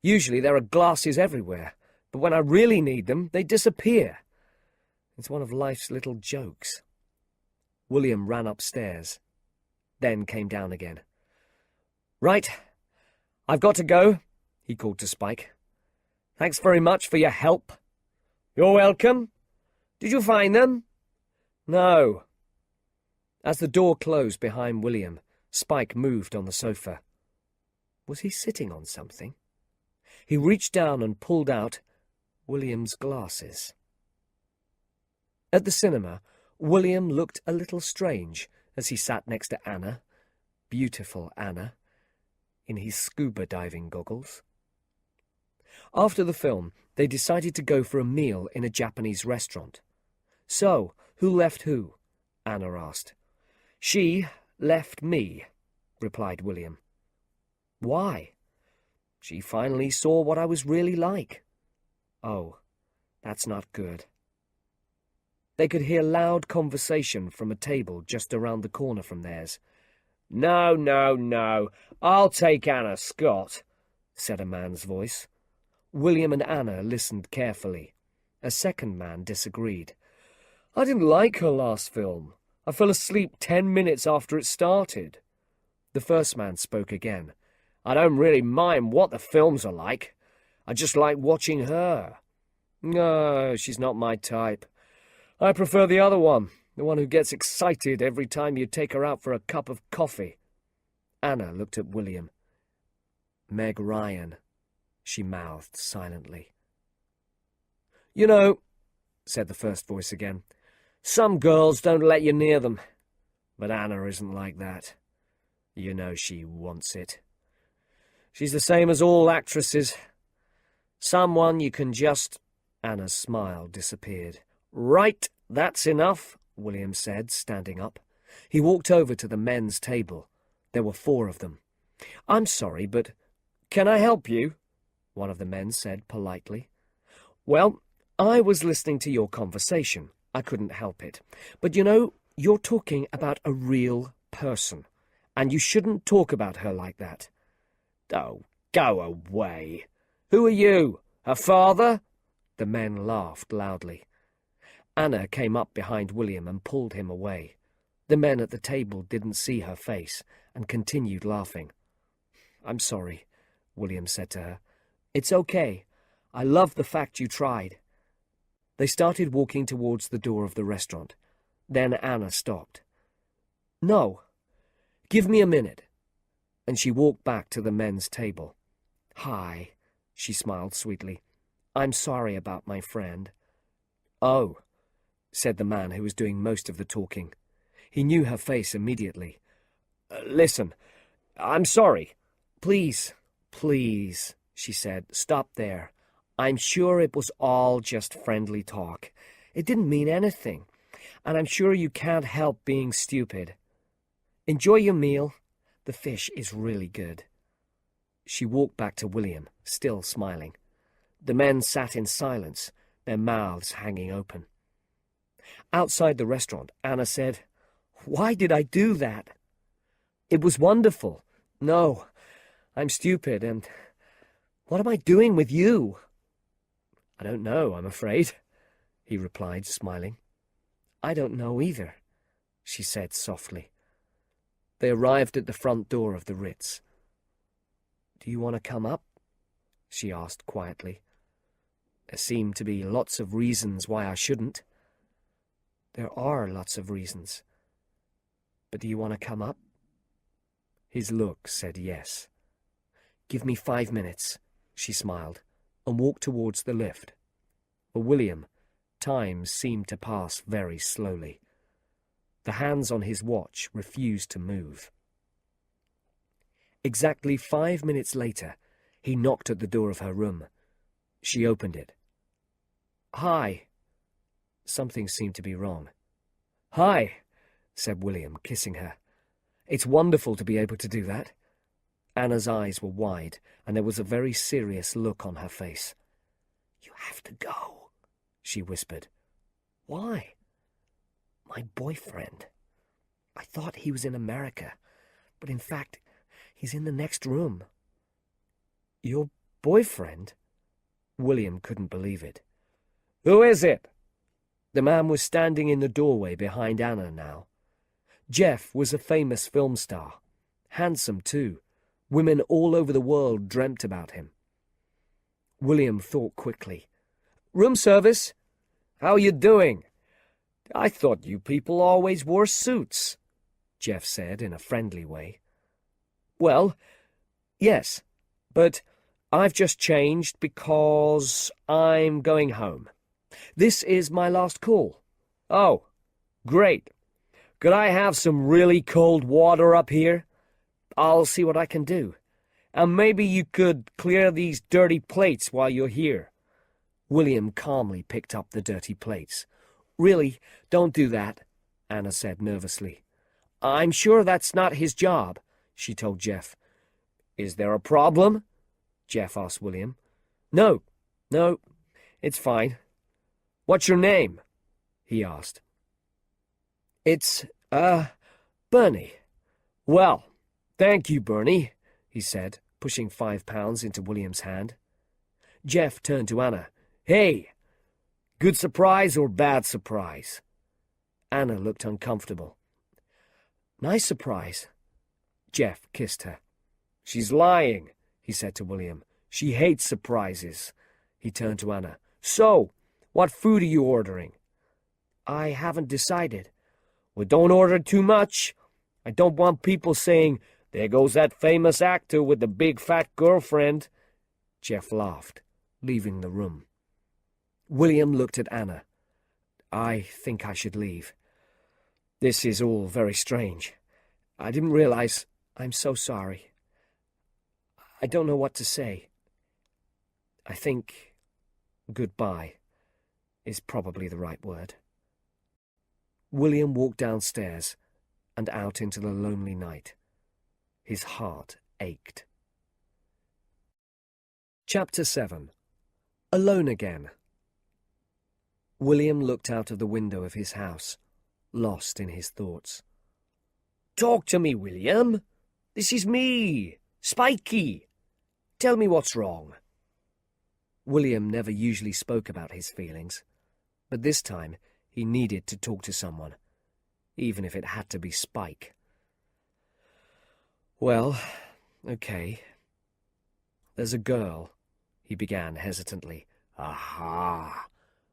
Usually there are glasses everywhere, but when I really need them, they disappear. It's one of life's little jokes. William ran upstairs, then came down again. "Right, I've got to go," he called to Spike. "Thanks very much for your help." "You're welcome. Did you find them?" "No." As the door closed behind William, Spike moved on the sofa. Was he sitting on something? He reached down and pulled out William's glasses. At the cinema, William looked a little strange as he sat next to Anna, beautiful Anna, in his scuba diving goggles. After the film, they decided to go for a meal in a Japanese restaurant. "So, who left who?" Anna asked. "She left me," replied William. "Why?" "She finally saw what I was really like." "Oh, that's not good." They could hear loud conversation from a table just around the corner from theirs. "No, no, no, I'll take Anna Scott," said a man's voice. William and Anna listened carefully. A second man disagreed. "I didn't like her last film. I fell asleep 10 minutes after it started." The first man spoke again. "I don't really mind what the films are like. I just like watching her. No, she's not my type. I prefer the other one, the one who gets excited every time you take her out for a cup of coffee." Anna looked at William. "Meg Ryan," she mouthed silently. "You know," said the first voice again, "some girls don't let you near them. But Anna isn't like that. You know she wants it. She's the same as all actresses. Someone you can just—" Anna's smile disappeared. "Right, that's enough," William said, standing up. He walked over to the men's table. There were 4 of them. "I'm sorry, but can I help you?" one of the men said politely. "Well, I was listening to your conversation. I couldn't help it. But you know, you're talking about a real person, and you shouldn't talk about her like that." "Oh, go away. Who are you? Her father?" The men laughed loudly. Anna came up behind William and pulled him away. The men at the table didn't see her face and continued laughing. "I'm sorry," William said to her. "It's okay. I love the fact you tried." They started walking towards the door of the restaurant. Then Anna stopped. "No, give me a minute." And she walked back to the men's table. "Hi," she smiled sweetly. "I'm sorry about my friend." "Oh," said the man who was doing most of the talking. He knew her face immediately. "Listen, I'm sorry." "Please, please," she said, "stop there. I'm sure it was all just friendly talk. It didn't mean anything, and I'm sure you can't help being stupid. Enjoy your meal. The fish is really good." She walked back to William, still smiling. The men sat in silence, their mouths hanging open. Outside the restaurant, Anna said, "Why did I do that? It was wonderful. No, I'm stupid, and what am I doing with you?" "I don't know, I'm afraid," he replied, smiling. "I don't know either," she said softly. They arrived at the front door of the Ritz. "Do you want to come up?" she asked quietly. "There seem to be lots of reasons why I shouldn't." "There are lots of reasons. But do you want to come up?" His look said yes. "Give me 5 minutes," she smiled, and walked towards the lift. For William, time seemed to pass very slowly. The hands on his watch refused to move. Exactly 5 minutes later, he knocked at the door of her room. She opened it. "Hi." Something seemed to be wrong. "Hi," said William, kissing her. "It's wonderful to be able to do that." Anna's eyes were wide, and there was a very serious look on her face. "You have to go," she whispered. "Why?" "My boyfriend. I thought he was in America, but in fact, He's in the next room. Your boyfriend? William couldn't believe it. Who is it? The man was standing in the doorway behind Anna now. Jeff was a famous film star. Handsome, too. Women all over the world dreamt about him. William thought quickly. Room service? How you doing? I thought you people always wore suits, Jeff said in a friendly way. Well, yes, but I've just changed because I'm going home. This is my last call. Oh, great. Could I have some really cold water up here? I'll see what I can do. And maybe you could clear these dirty plates while you're here. William calmly picked up the dirty plates. Really, don't do that, Anna said nervously. I'm sure that's not his job, she told Jeff. Is there a problem? Jeff asked William. No, it's fine. What's your name? He asked. It's, Bernie. Well, thank you, Bernie, he said, pushing £5 into William's hand. Jeff turned to Anna. Hey, good surprise or bad surprise? Anna looked uncomfortable. Nice surprise. Jeff kissed her. She's lying, he said to William. She hates surprises. He turned to Anna. So, what food are you ordering? I haven't decided. Well, don't order too much. I don't want people saying, there goes that famous actor with the big fat girlfriend. Jeff laughed, leaving the room. William looked at Anna. I think I should leave. This is all very strange. I didn't realize. I'm so sorry. I don't know what to say. I think goodbye is probably the right word. William walked downstairs and out into the lonely night. His heart ached. Chapter 7. Alone again. William looked out of the window of his house, lost in his thoughts. Talk to me, William. This is me, Spiky. Tell me what's wrong. William never usually spoke about his feelings, but this time he needed to talk to someone, even if it had to be Spike. Well, okay. There's a girl, he began hesitantly. Aha,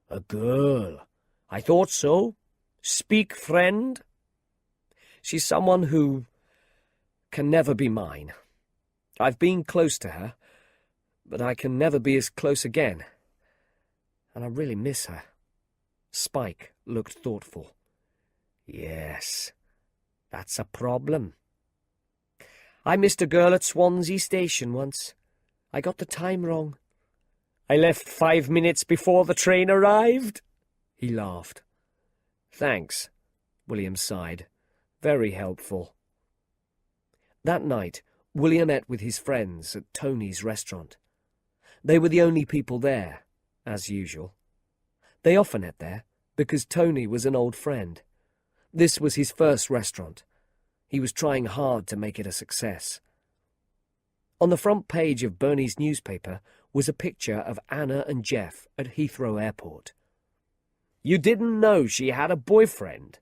a girl. I thought so. Speak, friend. She's someone who can never be mine. I've been close to her, but I can never be as close again. And I really miss her. Spike looked thoughtful. Yes, that's a problem. I missed a girl at Swansea Station once. I got the time wrong. I left 5 minutes before the train arrived. He laughed. Thanks, William sighed. Very helpful. That night, William ate with his friends at Tony's restaurant. They were the only people there, as usual. They often ate there, because Tony was an old friend. This was his first restaurant. He was trying hard to make it a success. On the front page of Bernie's newspaper was a picture of Anna and Jeff at Heathrow Airport. You didn't know she had a boyfriend?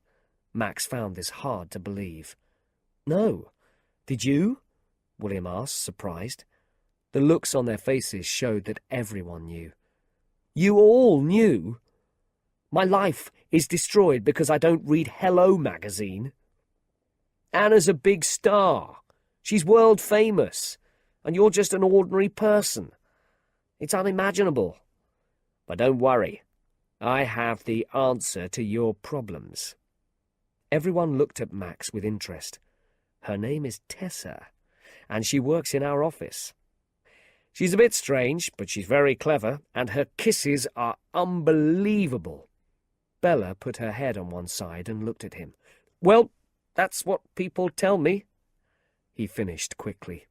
Max found this hard to believe. No. Did you? William asked, surprised. The looks on their faces showed that everyone knew. You all knew? My life is destroyed because I don't read Hello magazine. Anna's a big star. She's world famous. And you're just an ordinary person. It's unimaginable. But don't worry. I have the answer to your problems. Everyone looked at Max with interest. Her name is Tessa, and she works in our office. She's a bit strange, but she's very clever, and her kisses are unbelievable. Bella put her head on one side and looked at him. Well, that's what people tell me, he finished quickly.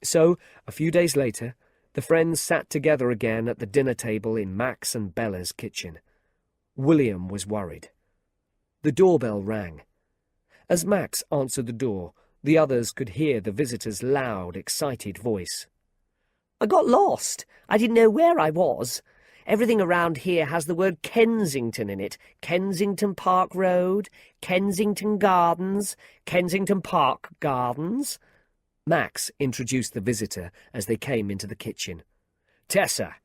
So, a few days later, the friends sat together again at the dinner table in Max and Bella's kitchen. William was worried. The doorbell rang. As Max answered the door, The others could hear the visitor's loud, excited voice. "I got lost. I didn't know where I was. Everything around here has the word Kensington in it. Kensington Park Road, Kensington Gardens, Kensington Park Gardens." Max introduced the visitor as they came into the kitchen. "Tessa,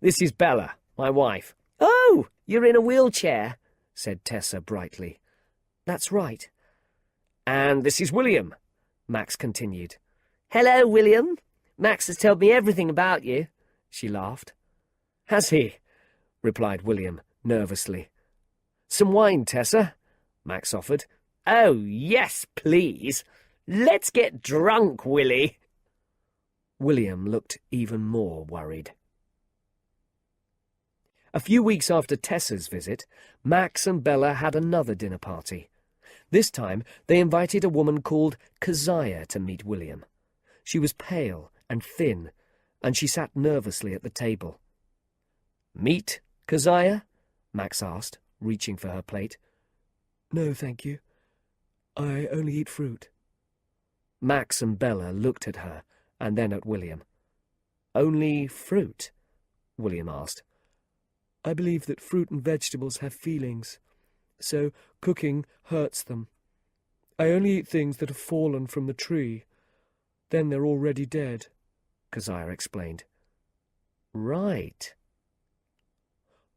this is Bella, my wife." "Oh, you're in a wheelchair," said Tessa brightly. "That's right." "And this is William," Max continued. "Hello, William. Max has told me everything about you," she laughed. "Has he?" replied William nervously. "Some wine, Tessa?" Max offered. "Oh, yes, please. Let's get drunk, Willie." William looked even more worried. A few weeks after Tessa's visit, Max and Bella had another dinner party. This time they invited a woman called Keziah to meet William. She was pale and thin, and she sat nervously at the table. "Meat, Keziah?" Max asked, reaching for her plate. "No, thank you. I only eat fruit." Max and Bella looked at her and then at William. "Only fruit?" William asked. "I believe that fruit and vegetables have feelings, so cooking hurts them. I only eat things that have fallen from the tree. Then they're already dead," Keziah explained. Right.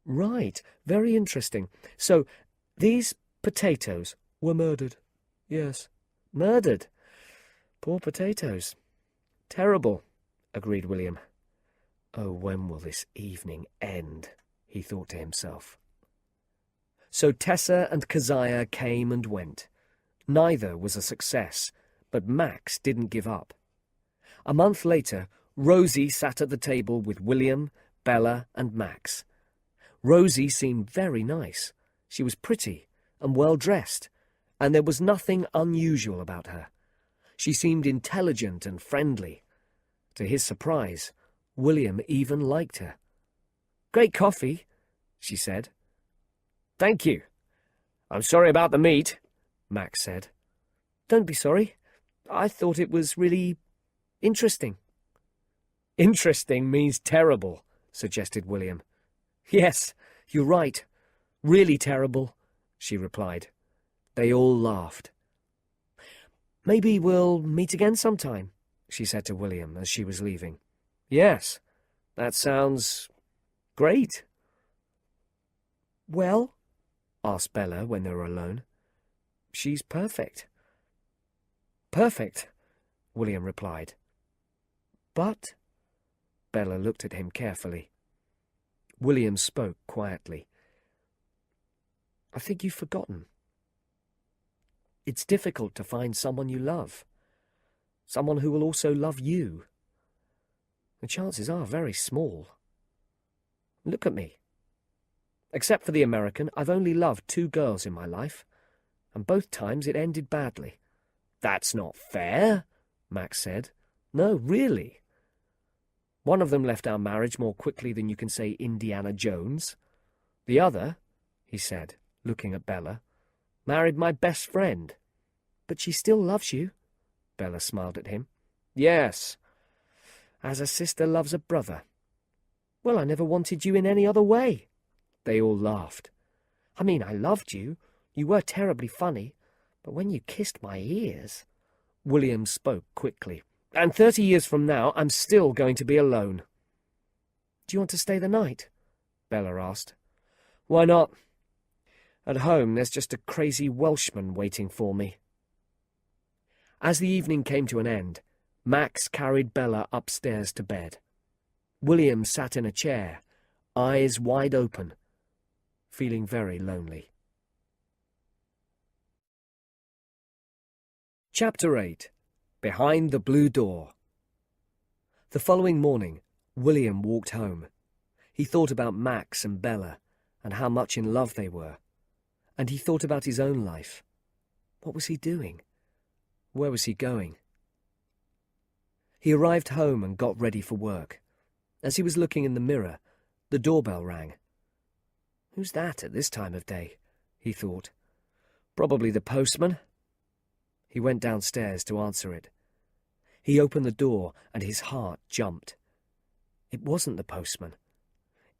Right. Very interesting. So, these potatoes were murdered. Yes. Murdered. Poor potatoes. Terrible, agreed William. Oh, when will this evening end? He thought to himself. So Tessa and Keziah came and went. Neither was a success, but Max didn't give up. A month later, Rosie sat at the table with William, Bella, and Max. Rosie seemed very nice. She was pretty and well-dressed, and there was nothing unusual about her. She seemed intelligent and friendly. To his surprise, William even liked her. "Great coffee," she said. "Thank you. I'm sorry about the meat," Max said. "Don't be sorry. I thought it was really interesting." "Interesting means terrible," suggested William. "Yes, you're right. Really terrible," she replied. They all laughed. "Maybe we'll meet again sometime," she said to William as she was leaving. "Yes, that sounds great." "Well?" asked Bella when they were alone. "She's perfect." "Perfect," William replied. "But—" Bella looked at him carefully. William spoke quietly. "I think you've forgotten. It's difficult to find someone you love. Someone who will also love you. The chances are very small. Look at me. Except for the American, I've only loved 2 girls in my life, and both times it ended badly." "That's not fair," Max said. "No, really. One of them left our marriage more quickly than you can say Indiana Jones. The other," he said, looking at Bella, "married my best friend." "But she still loves you," Bella smiled at him. "Yes, as a sister loves a brother." "Well, I never wanted you in any other way." They all laughed. "I mean, I loved you. You were terribly funny. But when you kissed my ears—" William spoke quickly. "And 30 years from now, I'm still going to be alone." "Do you want to stay the night?" Bella asked. "Why not? At home, there's just a crazy Welshman waiting for me." As the evening came to an end, Max carried Bella upstairs to bed. William sat in a chair, eyes wide open, feeling very lonely. Chapter 8. Behind the Blue Door. The following morning, William walked home. He thought about Max and Bella, and how much in love they were. And he thought about his own life. What was he doing? Where was he going? He arrived home and got ready for work. As he was looking in the mirror, the doorbell rang. "Who's that at this time of day?" he thought. "Probably the postman." He went downstairs to answer it. He opened the door and his heart jumped. It wasn't the postman.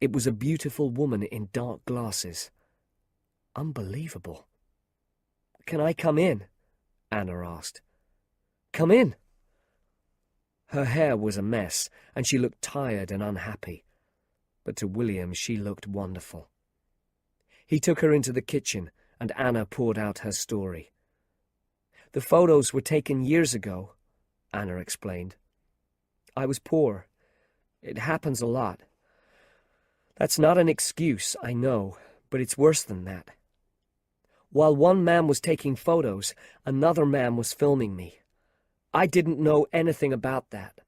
It was a beautiful woman in dark glasses. Unbelievable. "Can I come in?" Anna asked. "Come in." Her hair was a mess, and she looked tired and unhappy. But to William she looked wonderful. He took her into the kitchen, and Anna poured out her story. "The photos were taken years ago," Anna explained. "I was poor. It happens a lot. That's not an excuse, I know, but it's worse than that. While one man was taking photos, another man was filming me. I didn't know anything about that.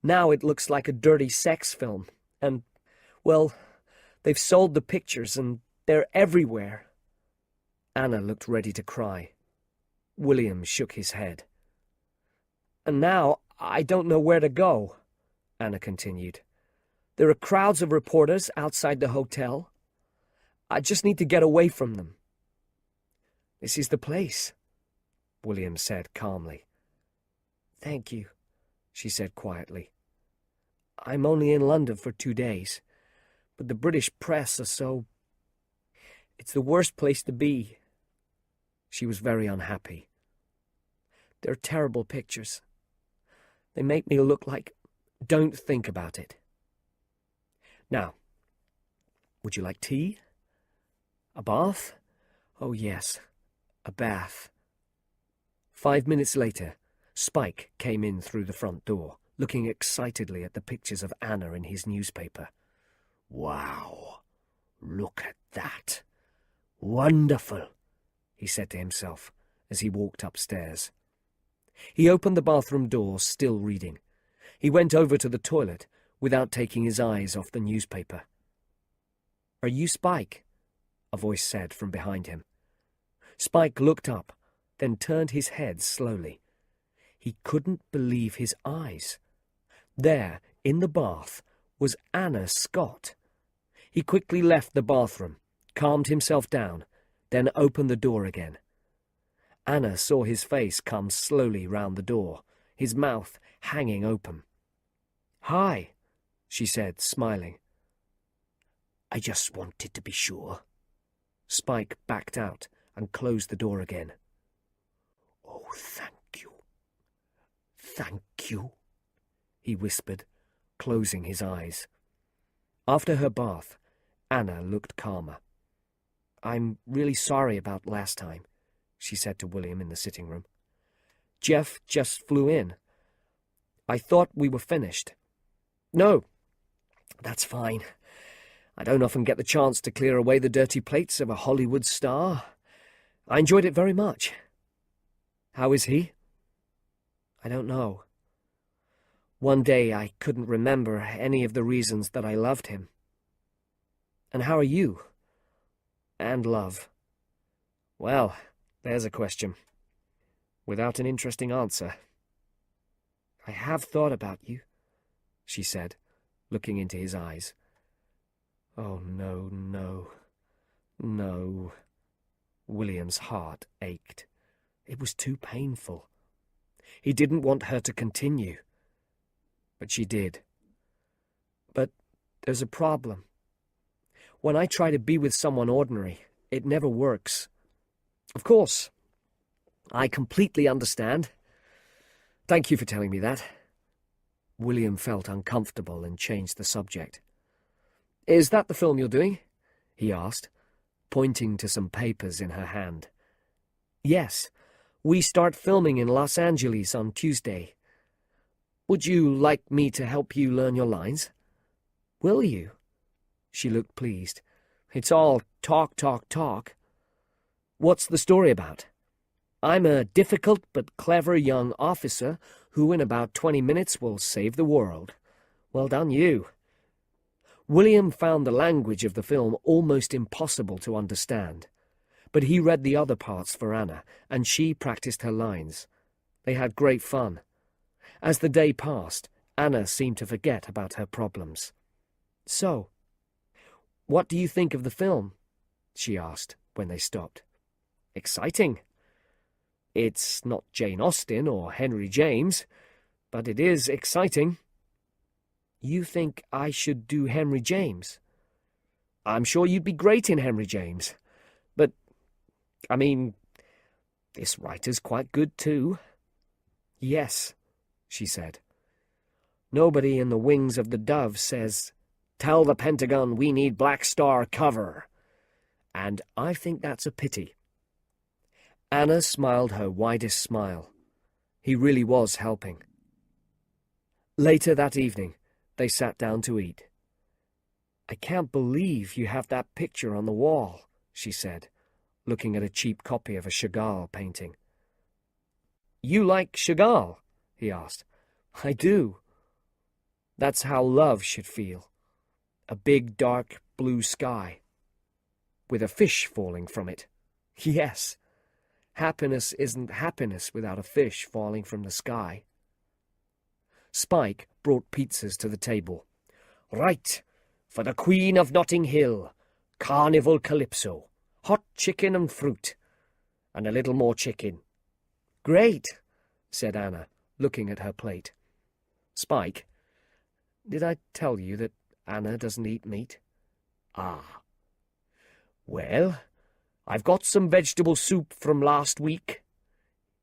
Now it looks like a dirty sex film, and, well, they've sold the pictures and they're everywhere." Anna looked ready to cry. William shook his head. "And now I don't know where to go," Anna continued. "There are crowds of reporters outside the hotel. I just need to get away from them." "This is the place," William said calmly. "Thank you," she said quietly. "I'm only in London for 2 days, but the British press are so... It's the worst place to be." She was very unhappy. "They're terrible pictures. They make me look like... Don't think about it. Now, would you like tea? A bath? Oh, yes, a bath." 5 minutes later, Spike came in through the front door, looking excitedly at the pictures of Anna in his newspaper. "Wow, look at that. Wonderful," he said to himself as he walked upstairs. He opened the bathroom door, still reading. He went over to the toilet without taking his eyes off the newspaper. "Are you Spike?" a voice said from behind him. Spike looked up, then turned his head slowly. He couldn't believe his eyes. There, in the bath, was Anna Scott. He quickly left the bathroom, calmed himself down, then opened the door again. Anna saw his face come slowly round the door, his mouth hanging open. "Hi," she said, smiling. "I just wanted to be sure." Spike backed out and closed the door again. "Oh, thank you. Thank you," he whispered, closing his eyes. After her bath, Anna looked calmer. "I'm really sorry about last time," she said to William in the sitting room. "Jeff just flew in. I thought we were finished." "No, that's fine. I don't often get the chance to clear away the dirty plates of a Hollywood star. I enjoyed it very much." "How is he?" "I don't know. One day I couldn't remember any of the reasons that I loved him." "And how are you?" "And love." "Well, there's a question. Without an interesting answer." "I have thought about you," she said, looking into his eyes. "Oh, no, no, no." William's heart ached. It was too painful. He didn't want her to continue. But she did. "But there's a problem. When I try to be with someone ordinary, it never works." "Of course. I completely understand. Thank you for telling me that." William felt uncomfortable and changed the subject. "Is that the film you're doing?" he asked, pointing to some papers in her hand. "Yes. We start filming in Los Angeles on Tuesday. Would you like me to help you learn your lines?" "Will you?" She looked pleased. "It's all talk, talk, talk." "What's the story about?" "I'm a difficult but clever young officer who in about 20 minutes will save the world." "Well done, you." William found the language of the film almost impossible to understand, but he read the other parts for Anna, and she practiced her lines. They had great fun. As the day passed, Anna seemed to forget about her problems. "So, what do you think of the film?" she asked when they stopped. "Exciting." It's not Jane Austen or Henry James, but it is exciting. You think I should do Henry James? I'm sure you'd be great in Henry James. But, I mean, this writer's quite good too. Yes, she said. Nobody in the Wings of the Dove says, "Tell the Pentagon we need Black Star cover." And I think that's a pity. Anna smiled her widest smile. He really was helping. Later that evening, they sat down to eat. "I can't believe you have that picture on the wall," she said, looking at a cheap copy of a Chagall painting. "You like Chagall?" he asked. "I do. That's how love should feel. A big, dark blue sky, with a fish falling from it. Yes, happiness isn't happiness without a fish falling from the sky." Spike brought pizzas to the table. "Right, for the Queen of Notting Hill, Carnival Calypso, hot chicken and fruit, and a little more chicken." "Great," said Anna, looking at her plate. "Spike, did I tell you that Anna doesn't eat meat?" "Ah. Well, I've got some vegetable soup from last week.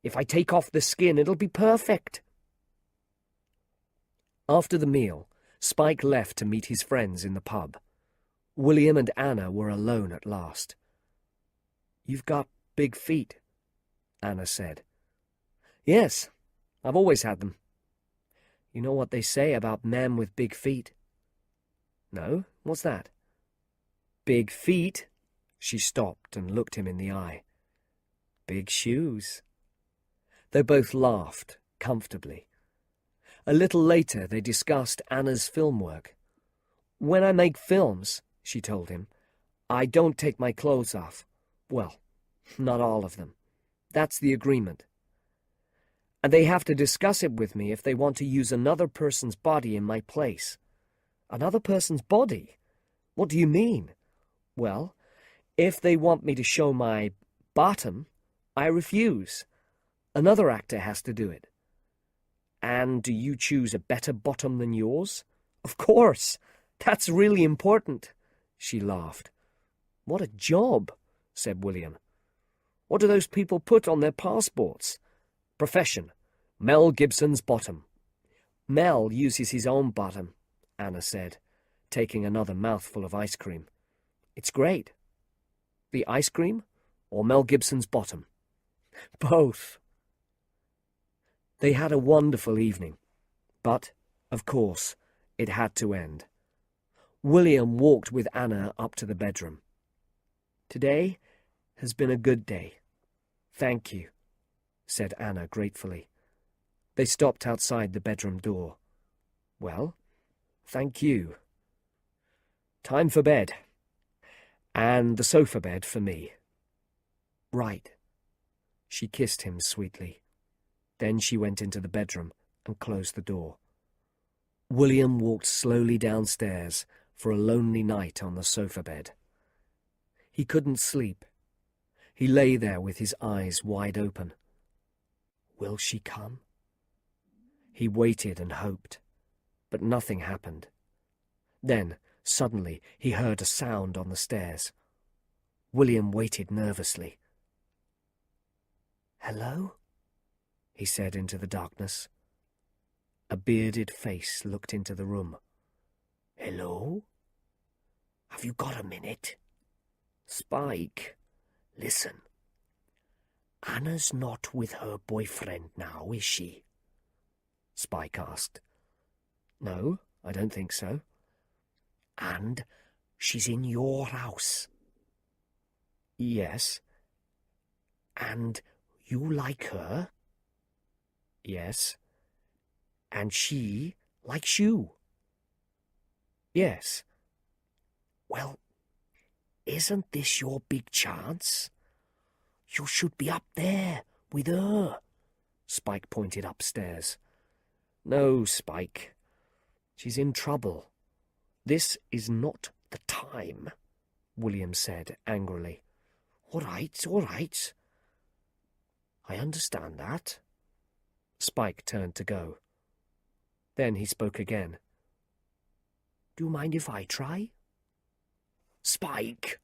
If I take off the skin, it'll be perfect." After the meal, Spike left to meet his friends in the pub. William and Anna were alone at last. "You've got big feet," Anna said. "Yes, I've always had them. You know what they say about men with big feet?" "No, what's that?" "Big feet." She stopped and looked him in the eye. "Big shoes." They both laughed, comfortably. A little later they discussed Anna's film work. "When I make films," she told him, "I don't take my clothes off. Well, not all of them. That's the agreement. And they have to discuss it with me if they want to use another person's body in my place." "Another person's body? What do you mean?" "Well, if they want me to show my bottom, I refuse. Another actor has to do it." "And do you choose a better bottom than yours?" "Of course. That's really important." She laughed. "What a job," said William. "What do those people put on their passports?" "Profession. Mel Gibson's bottom." "Mel uses his own bottom," Anna said, taking another mouthful of ice cream. "It's great." "The ice cream or Mel Gibson's bottom?" "Both." They had a wonderful evening, but, of course, it had to end. William walked with Anna up to the bedroom. "Today has been a good day. Thank you," said Anna gratefully. They stopped outside the bedroom door. "Well, thank you. Time for bed. And the sofa bed for me." "Right." She kissed him sweetly. Then she went into the bedroom and closed the door. William walked slowly downstairs for a lonely night on the sofa bed. He couldn't sleep. He lay there with his eyes wide open. Will she come? He waited and hoped, but nothing happened. Then, suddenly, he heard a sound on the stairs. William waited nervously. "Hello?" he said into the darkness. A bearded face looked into the room. "Hello? Have you got a minute?" "Spike, listen. Anna's not with her boyfriend now, is she?" Spike asked. "No, I don't think so." "And she's in your house?" "Yes." "And you like her?" "Yes." "And she likes you?" "Yes." "Well, isn't this your big chance? You should be up there with her." Spike pointed upstairs. "No, Spike. She's in trouble. This is not the time," William said angrily. All right. I understand that. Spike turned to go. Then he spoke again. Do you mind if I try? Spike!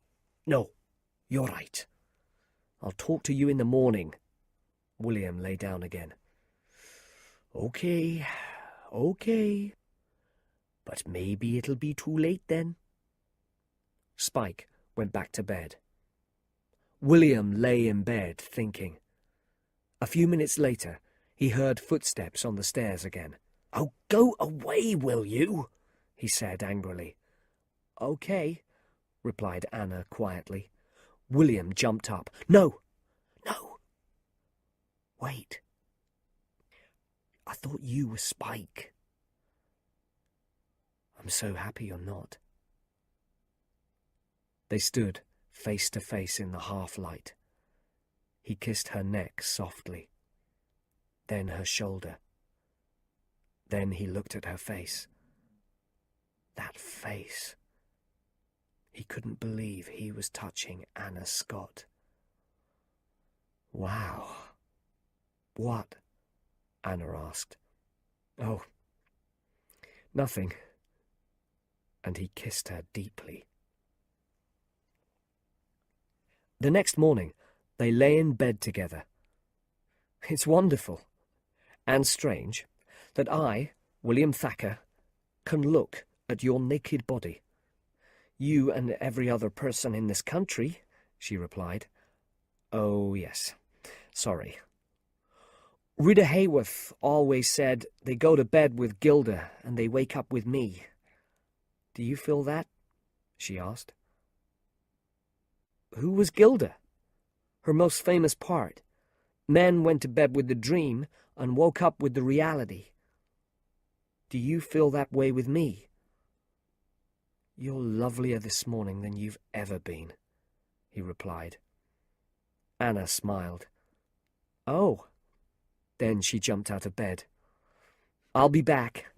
No, you're right. I'll talk to you in the morning. William lay down again. Okay. But maybe it'll be too late then. Spike went back to bed. William lay in bed, thinking. A few minutes later, he heard footsteps on the stairs again. Oh, go away, will you? He said angrily. Okay, replied Anna quietly. William jumped up. No! Wait. I thought you were Spike. I'm so happy you're not. They stood face to face in the half-light. He kissed her neck softly, then her shoulder. Then he looked at her face. That face. He couldn't believe he was touching Anna Scott. Wow. What? Anna asked. Oh, nothing. And he kissed her deeply. The next morning, they lay in bed together. It's wonderful and strange that I, William Thacker, can look at your naked body. You and every other person in this country, she replied. Oh, yes. Sorry. Rita Hayworth always said they go to bed with Gilda and they wake up with me. Do you feel that? She asked. Who was Gilda? Her most famous part. Men went to bed with the dream and woke up with the reality. Do you feel that way with me? You're lovelier this morning than you've ever been, he replied. Anna smiled. Oh. Then she jumped out of bed. I'll be back.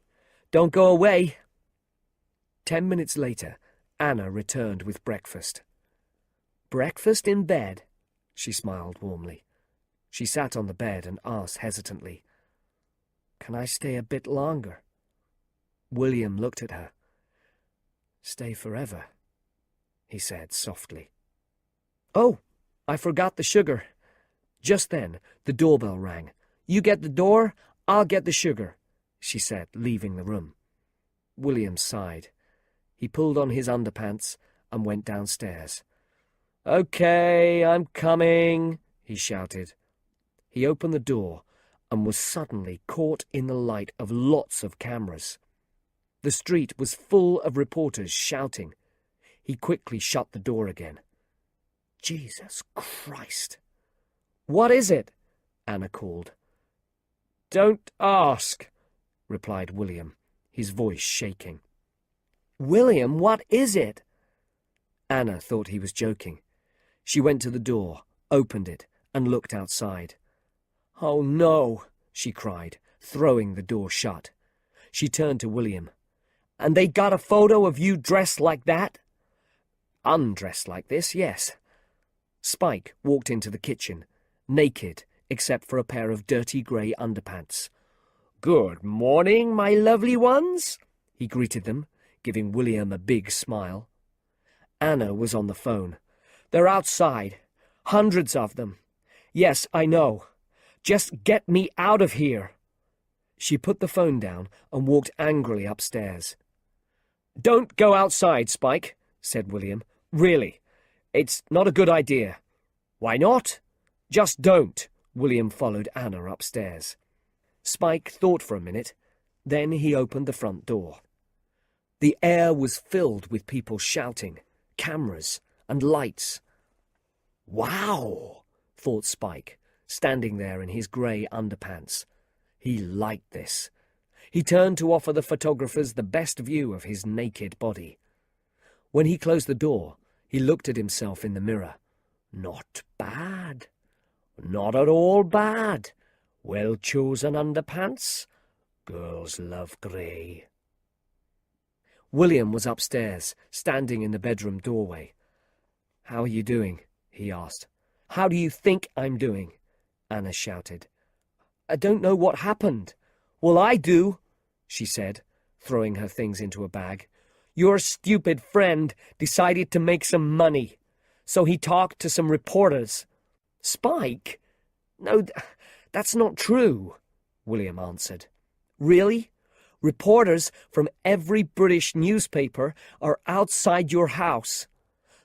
Don't go away. 10 minutes later, Anna returned with breakfast. Breakfast in bed? She smiled warmly. She sat on the bed and asked hesitantly, Can I stay a bit longer? William looked at her. Stay forever, he said softly. Oh, I forgot the sugar. Just then, the doorbell rang. You get the door, I'll get the sugar, she said, leaving the room. William sighed. He pulled on his underpants and went downstairs. Okay, I'm coming, he shouted. He opened the door and was suddenly caught in the light of lots of cameras. The street was full of reporters shouting. He quickly shut the door again. Jesus Christ! What is it? Anna called. Don't ask, replied William, his voice shaking. William, what is it? Anna thought he was joking. She went to the door, opened it, and looked outside. Oh, no, she cried, throwing the door shut. She turned to William. And they got a photo of you dressed like that? Undressed like this, yes. Spike walked into the kitchen, naked, except for a pair of dirty grey underpants. Good morning, my lovely ones, he greeted them, giving William a big smile. Anna was on the phone. They're outside. Hundreds of them. Yes, I know. Just get me out of here. She put the phone down and walked angrily upstairs. Don't go outside, Spike, said William. Really, it's not a good idea. Why not? Just don't. William followed Anna upstairs. Spike thought for a minute. Then he opened the front door. The air was filled with people shouting, cameras, and lights. Wow, thought Spike, standing there in his grey underpants. He liked this. He turned to offer the photographers the best view of his naked body. When he closed the door, he looked at himself in the mirror. Not bad. Not at all bad. Well-chosen underpants. Girls love grey. William was upstairs, standing in the bedroom doorway. How are you doing? He asked. How do you think I'm doing? Anna shouted. "I don't know what happened." "Well, I do," she said, throwing her things into a bag. "Your stupid friend decided to make some money, so he talked to some reporters." "Spike? No, that's not true," William answered. "Really? Reporters from every British newspaper are outside your house.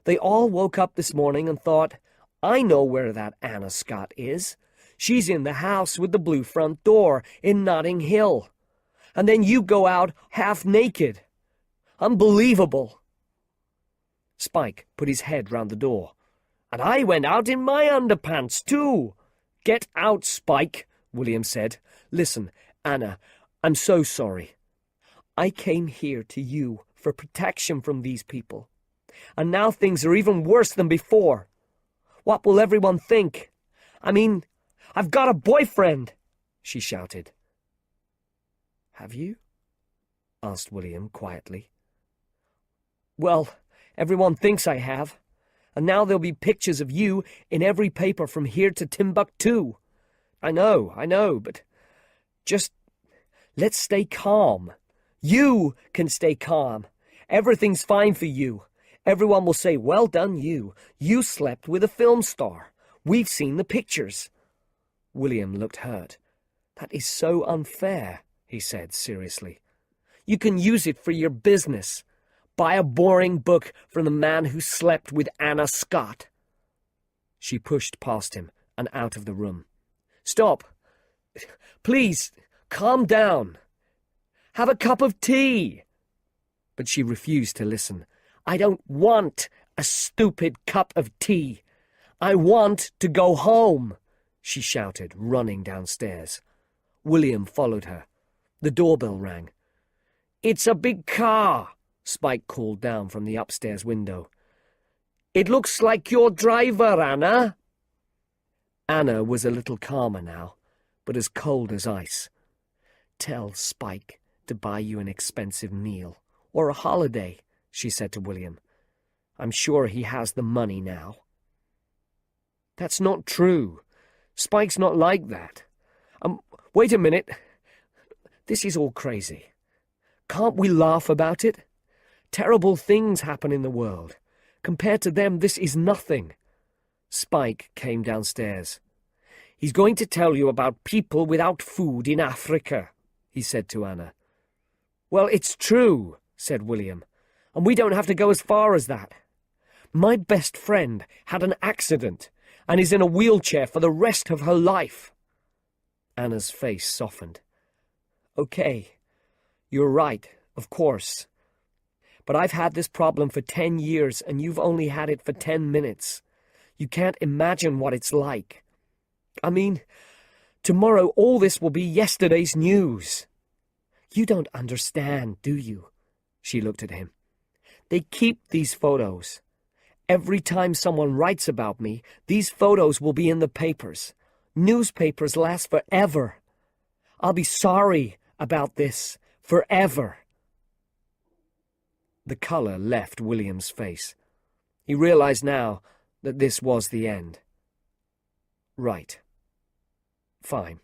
They all woke up this morning and thought, 'I know where that Anna Scott is. She's in the house with the blue front door in Notting Hill.' And then you go out half naked. Unbelievable." Spike put his head round the door. "And I went out in my underpants, too." "Get out, Spike," William said. "Listen, Anna, I'm so sorry. I came here to you for protection from these people. And now things are even worse than before. What will everyone think? I mean, I've got a boyfriend," she shouted. "Have you?" asked William quietly. "Well, everyone thinks I have. And now there'll be pictures of you in every paper from here to Timbuktu. I know, but just let's stay calm. You can stay calm. Everything's fine for you. Everyone will say, 'Well done, you. You slept with a film star. We've seen the pictures.'" William looked hurt. "That is so unfair," he said seriously. "You can use it for your business. Buy a boring book from the man who slept with Anna Scott." She pushed past him and out of the room. "Stop. Please, calm down. Have a cup of tea." But she refused to listen. "I don't want a stupid cup of tea. I want to go home," she shouted, running downstairs. William followed her. The doorbell rang. "It's a big car," Spike called down from the upstairs window. "It looks like your driver, Anna." Anna was a little calmer now, but as cold as ice. "Tell Spike to buy you an expensive meal, or a holiday," she said to William. "I'm sure he has the money now." "That's not true. Spike's not like that. Wait a minute. This is all crazy. Can't we laugh about it? Terrible things happen in the world. Compared to them, this is nothing." Spike came downstairs. "He's going to tell you about people without food in Africa," he said to Anna. "Well, it's true," said William, "and we don't have to go as far as that. My best friend had an accident and is in a wheelchair for the rest of her life." Anna's face softened. "Okay, you're right, of course. But I've had this problem for 10 years and you've only had it for 10 minutes. You can't imagine what it's like. I mean, tomorrow all this will be yesterday's news." "You don't understand, do you?" She looked at him. "They keep these photos. Every time someone writes about me, these photos will be in the papers. Newspapers last forever. I'll be sorry about this forever." The colour left William's face. He realised now that this was the end. "Right. Fine.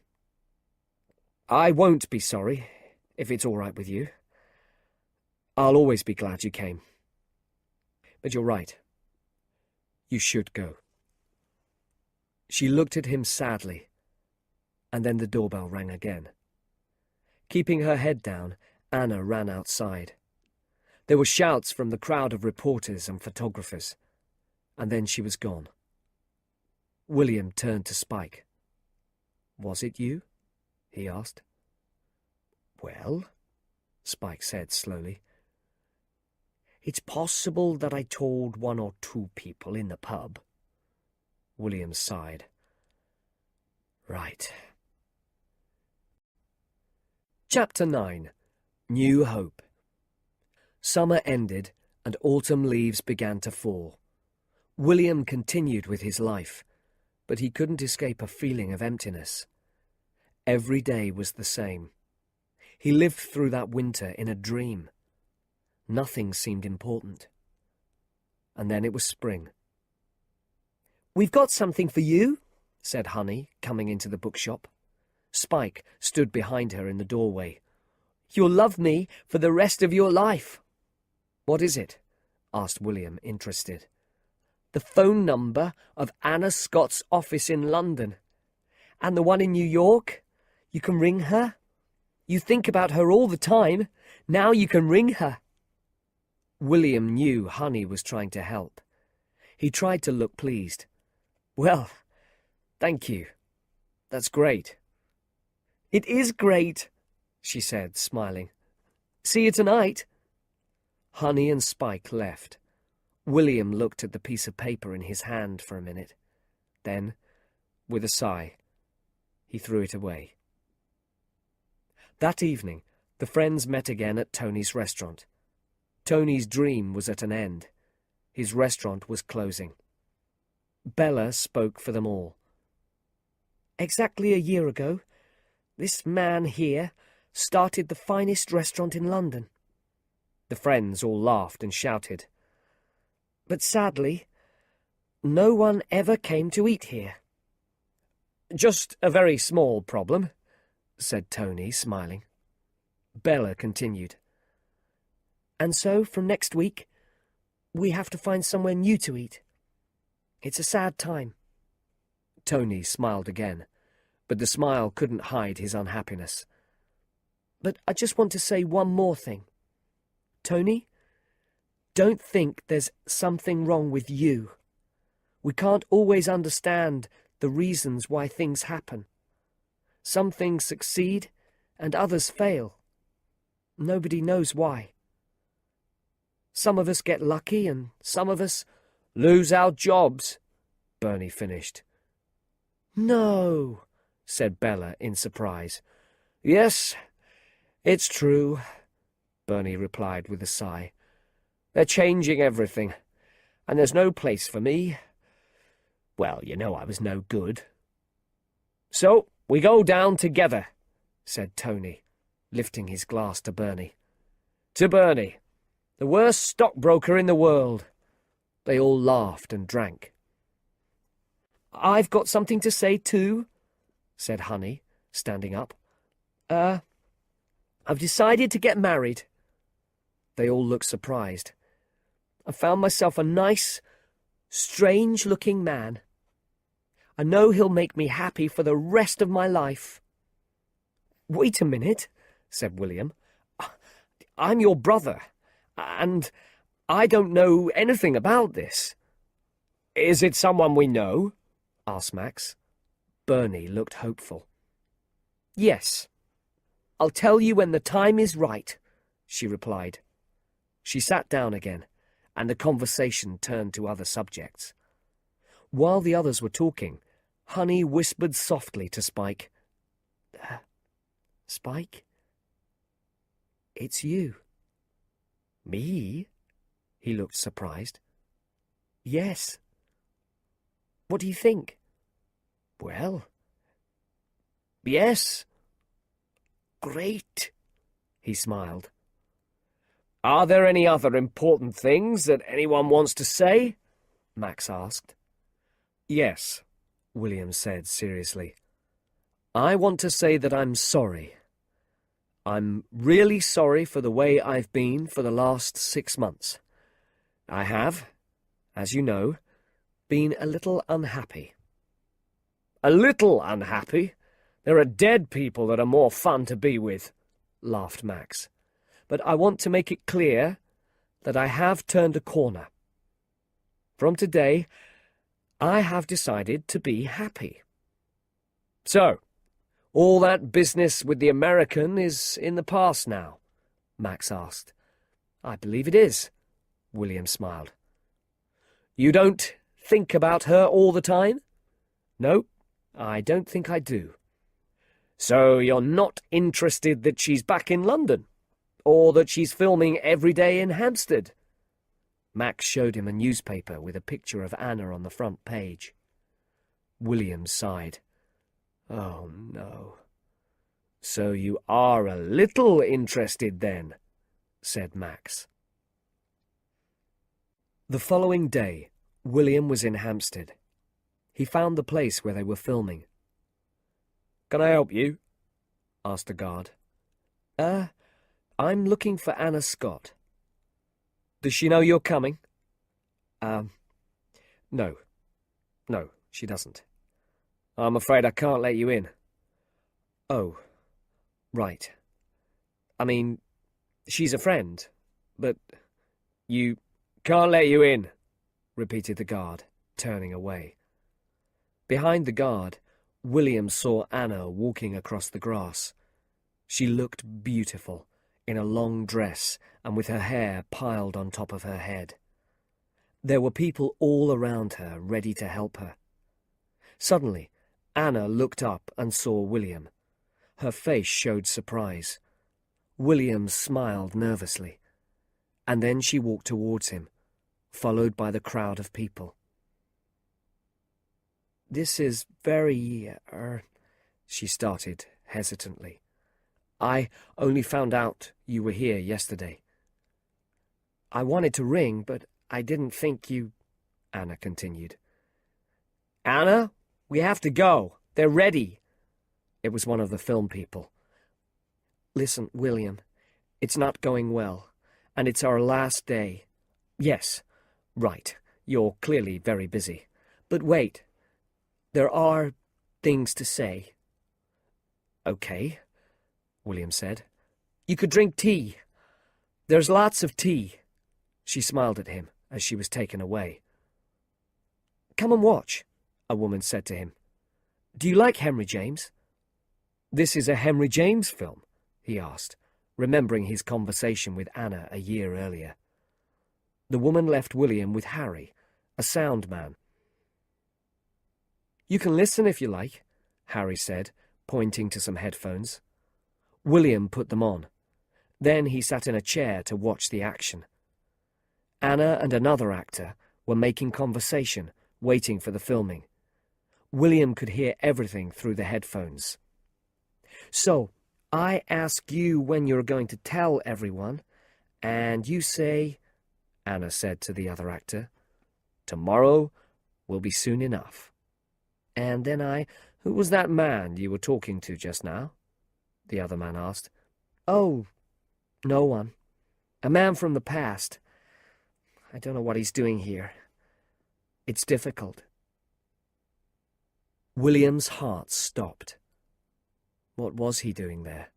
I won't be sorry, if it's all right with you. I'll always be glad you came. But you're right. You should go." She looked at him sadly, and then the doorbell rang again. Keeping her head down, Anna ran outside. There were shouts from the crowd of reporters and photographers, and then she was gone. William turned to Spike. "Was it you?" he asked. "Well," Spike said slowly, "it's possible that I told one or two people in the pub." William sighed. "Right." Chapter 9. New Hope. Summer ended and autumn leaves began to fall. William continued with his life, but he couldn't escape a feeling of emptiness. Every day was the same. He lived through that winter in a dream. Nothing seemed important. And then it was spring. "We've got something for you," said Honey, coming into the bookshop. Spike stood behind her in the doorway. "You'll love me for the rest of your life." "What is it?" asked William, interested. "The phone number of Anna Scott's office in London. And the one in New York. You can ring her. You think about her all the time. Now you can ring her." William knew Honey was trying to help. He tried to look pleased. "Well, thank you. That's great." "It is great," she said, smiling. "See you tonight." Honey and Spike left. William looked at the piece of paper in his hand for a minute. Then, with a sigh, he threw it away. That evening, the friends met again at Tony's restaurant. Tony's dream was at an end. His restaurant was closing. Bella spoke for them all. "Exactly a year ago, this man here started the finest restaurant in London." The friends all laughed and shouted. "But sadly, no one ever came to eat here." "Just a very small problem," said Tony, smiling. Bella continued. "And so, from next week, we have to find somewhere new to eat. It's a sad time." Tony smiled again, but the smile couldn't hide his unhappiness. "But I just want to say one more thing. Tony, don't think there's something wrong with you. We can't always understand the reasons why things happen. Some things succeed and others fail. Nobody knows why. Some of us get lucky and some of us lose our jobs," Bernie finished. "No," said Bella in surprise. "Yes, it's true," Bernie replied with a sigh. "They're changing everything, and there's no place for me. Well, you know I was no good." "So we go down together," said Tony, lifting his glass to Bernie. "To Bernie, the worst stockbroker in the world." They all laughed and drank. "I've got something to say too," said Honey, standing up. I've decided to get married." They all looked surprised. "I found myself a nice, strange-looking man. I know he'll make me happy for the rest of my life." "Wait a minute," said William. "I'm your brother, and I don't know anything about this." "Is it someone we know?" asked Max. Bernie looked hopeful. "Yes. I'll tell you when the time is right," she replied. She sat down again, and the conversation turned to other subjects. While the others were talking, Honey whispered softly to Spike, "Spike, it's you." "Me?" He looked surprised. "Yes. What do you think?" "Well, yes. Great," he smiled. "Are there any other important things that anyone wants to say?" Max asked. "Yes," William said seriously. "I want to say that I'm sorry. I'm really sorry for the way I've been for the last 6 months. I have, as you know, been a little unhappy." "A little unhappy? There are dead people that are more fun to be with," laughed Max. "But I want to make it clear that I have turned a corner. From today, I have decided to be happy." "So, all that business with the American is in the past now?" Max asked. "I believe it is," William smiled. "You don't think about her all the time?" "No, I don't think I do." "So you're not interested that she's back in London? Or that she's filming every day in Hampstead?" Max showed him a newspaper with a picture of Anna on the front page. William sighed. "Oh, no." "So you are a little interested then," said Max. The following day, William was in Hampstead. He found the place where they were filming. "Can I help you?" asked the guard. I'm looking for Anna Scott." "Does she know you're coming?" No. No, she doesn't." "I'm afraid I can't let you in." "Oh, right. I mean, she's a friend, but you can't let you in," repeated the guard, turning away. Behind the guard, William saw Anna walking across the grass. She looked beautiful, in a long dress and with her hair piled on top of her head. There were people all around her, ready to help her. Suddenly, Anna looked up and saw William. Her face showed surprise. William smiled nervously, and then she walked towards him, followed by the crowd of people. "This is very, she started hesitantly. "I only found out you were here yesterday." "I wanted to ring, but I didn't think you—" Anna continued. "Anna, we have to go. They're ready." It was one of the film people. "Listen, William, it's not going well, and it's our last day." "Yes, right, you're clearly very busy. But wait, there are things to say." "Okay," William said. "You could drink tea. There's lots of tea." She smiled at him as she was taken away. "Come and watch," a woman said to him. "Do you like Henry James?" "This is a Henry James film?" he asked, remembering his conversation with Anna a year earlier. The woman left William with Harry, a sound man. "You can listen if you like," Harry said, pointing to some headphones. William put them on. Then he sat in a chair to watch the action. Anna and another actor were making conversation, waiting for the filming. William could hear everything through the headphones. "So, I ask you when you're going to tell everyone, and you say," Anna said to the other actor, "Tomorrow will be soon enough." And then "Who was that man you were talking to just now?" the other man asked. "Oh, no one. A man from the past. I don't know what he's doing here. It's difficult." William's heart stopped. What was he doing there?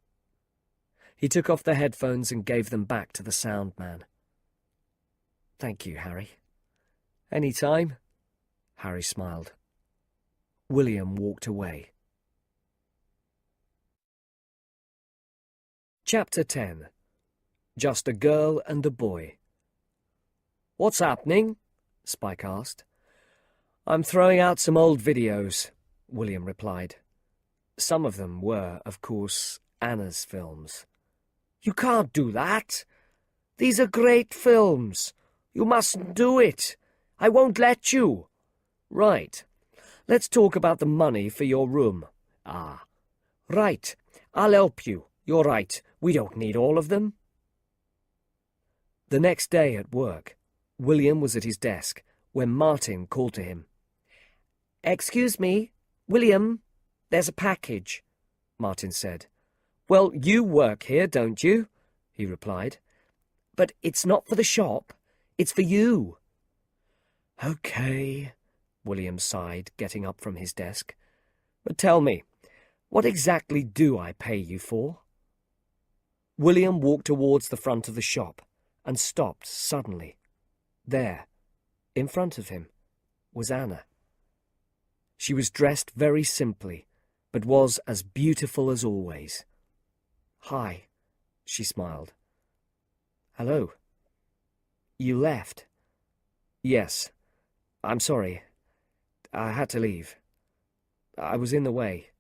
He took off the headphones and gave them back to the sound man. "Thank you, Harry." "Any time," Harry smiled. William walked away. Chapter 10. Just a Girl and a Boy. "What's happening?" Spike asked. "I'm throwing out some old videos," William replied. Some of them were, of course, Anna's films. "You can't do that. These are great films. You mustn't do it. I won't let you." "Right. Let's talk about the money for your room." "Ah. Right. I'll help you. You're right. We don't need all of them." The next day at work, William was at his desk when Martin called to him. "Excuse me, William, there's a package," Martin said. "Well, you work here, don't you?" he replied. "But it's not for the shop. It's for you." "Okay," William sighed, getting up from his desk. "But tell me, what exactly do I pay you for?" William walked towards the front of the shop and stopped suddenly. There, in front of him, was Anna. She was dressed very simply, but was as beautiful as always. "Hi," she smiled. "Hello. You left?" "Yes. I'm sorry. I had to leave. I was in the way."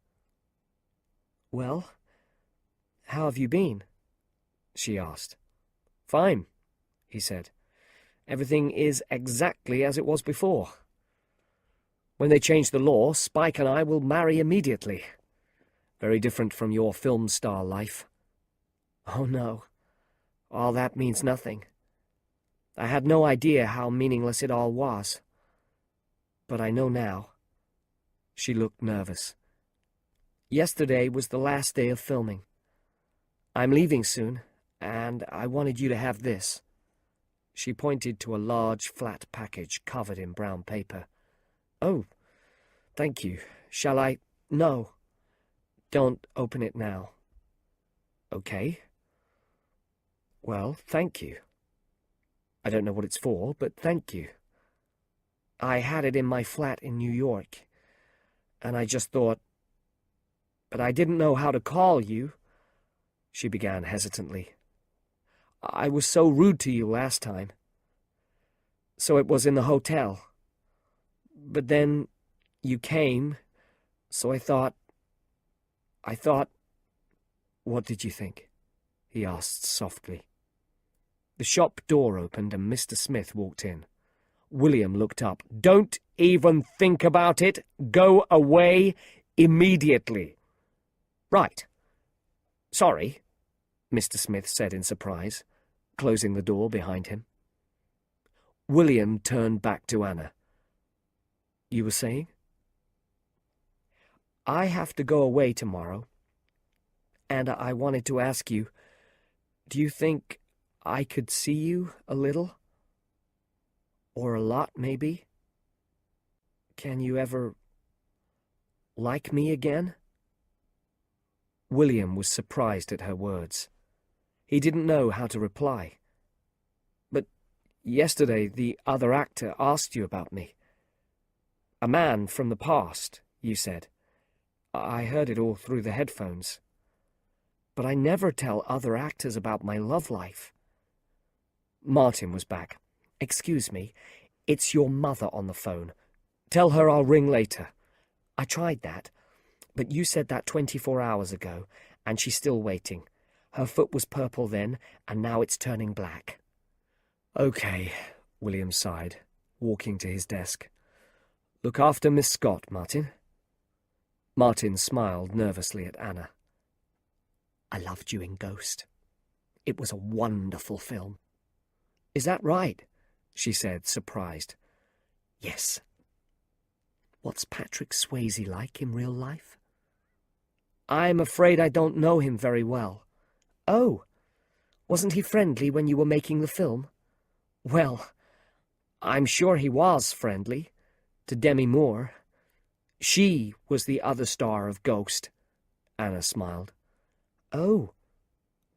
"Well, how have you been?" she asked. "Fine," he said. "Everything is exactly as it was before. When they change the law, Spike and I will marry immediately. Very different from your film star life." "Oh, no. All that means nothing. I had no idea how meaningless it all was. But I know now. She looked nervous. Yesterday was the last day of filming. I'm leaving soon, and I wanted you to have this. She pointed to a large, flat package covered in brown paper. Oh, thank you. Shall I? No. Don't open it now. Okay. Well, thank you. I don't know what it's for, but thank you. I had it in my flat in New York, and I just thought... But I didn't know how to call you, she began hesitantly. I was so rude to you last time. So it was in the hotel. But then you came, so I thought... What did you think? He asked softly. The shop door opened and Mr. Smith walked in. William looked up. Don't even think about it. Go away immediately. Right. Sorry, Mr. Smith said in surprise, closing the door behind him. William turned back to Anna. You were saying? I have to go away tomorrow, and I wanted to ask you, do you think I could see you a little? Or a lot, maybe? Can you ever like me again? William was surprised at her words. He didn't know how to reply. But yesterday the other actor asked you about me. A man from the past, you said. I heard it all through the headphones. But I never tell other actors about my love life. Martin was back. Excuse me, it's your mother on the phone. Tell her I'll ring later. I tried that, but you said that 24 hours ago, and she's still waiting. Her foot was purple then, and now it's turning black. Okay, William sighed, walking to his desk. Look after Miss Scott, Martin. Martin smiled nervously at Anna. I loved you in Ghost. It was a wonderful film. Is that right? She said, surprised. Yes. What's Patrick Swayze like in real life? I'm afraid I don't know him very well. Oh, wasn't he friendly when you were making the film? Well, I'm sure he was friendly. To Demi Moore. She was the other star of Ghost. Anna smiled. Oh,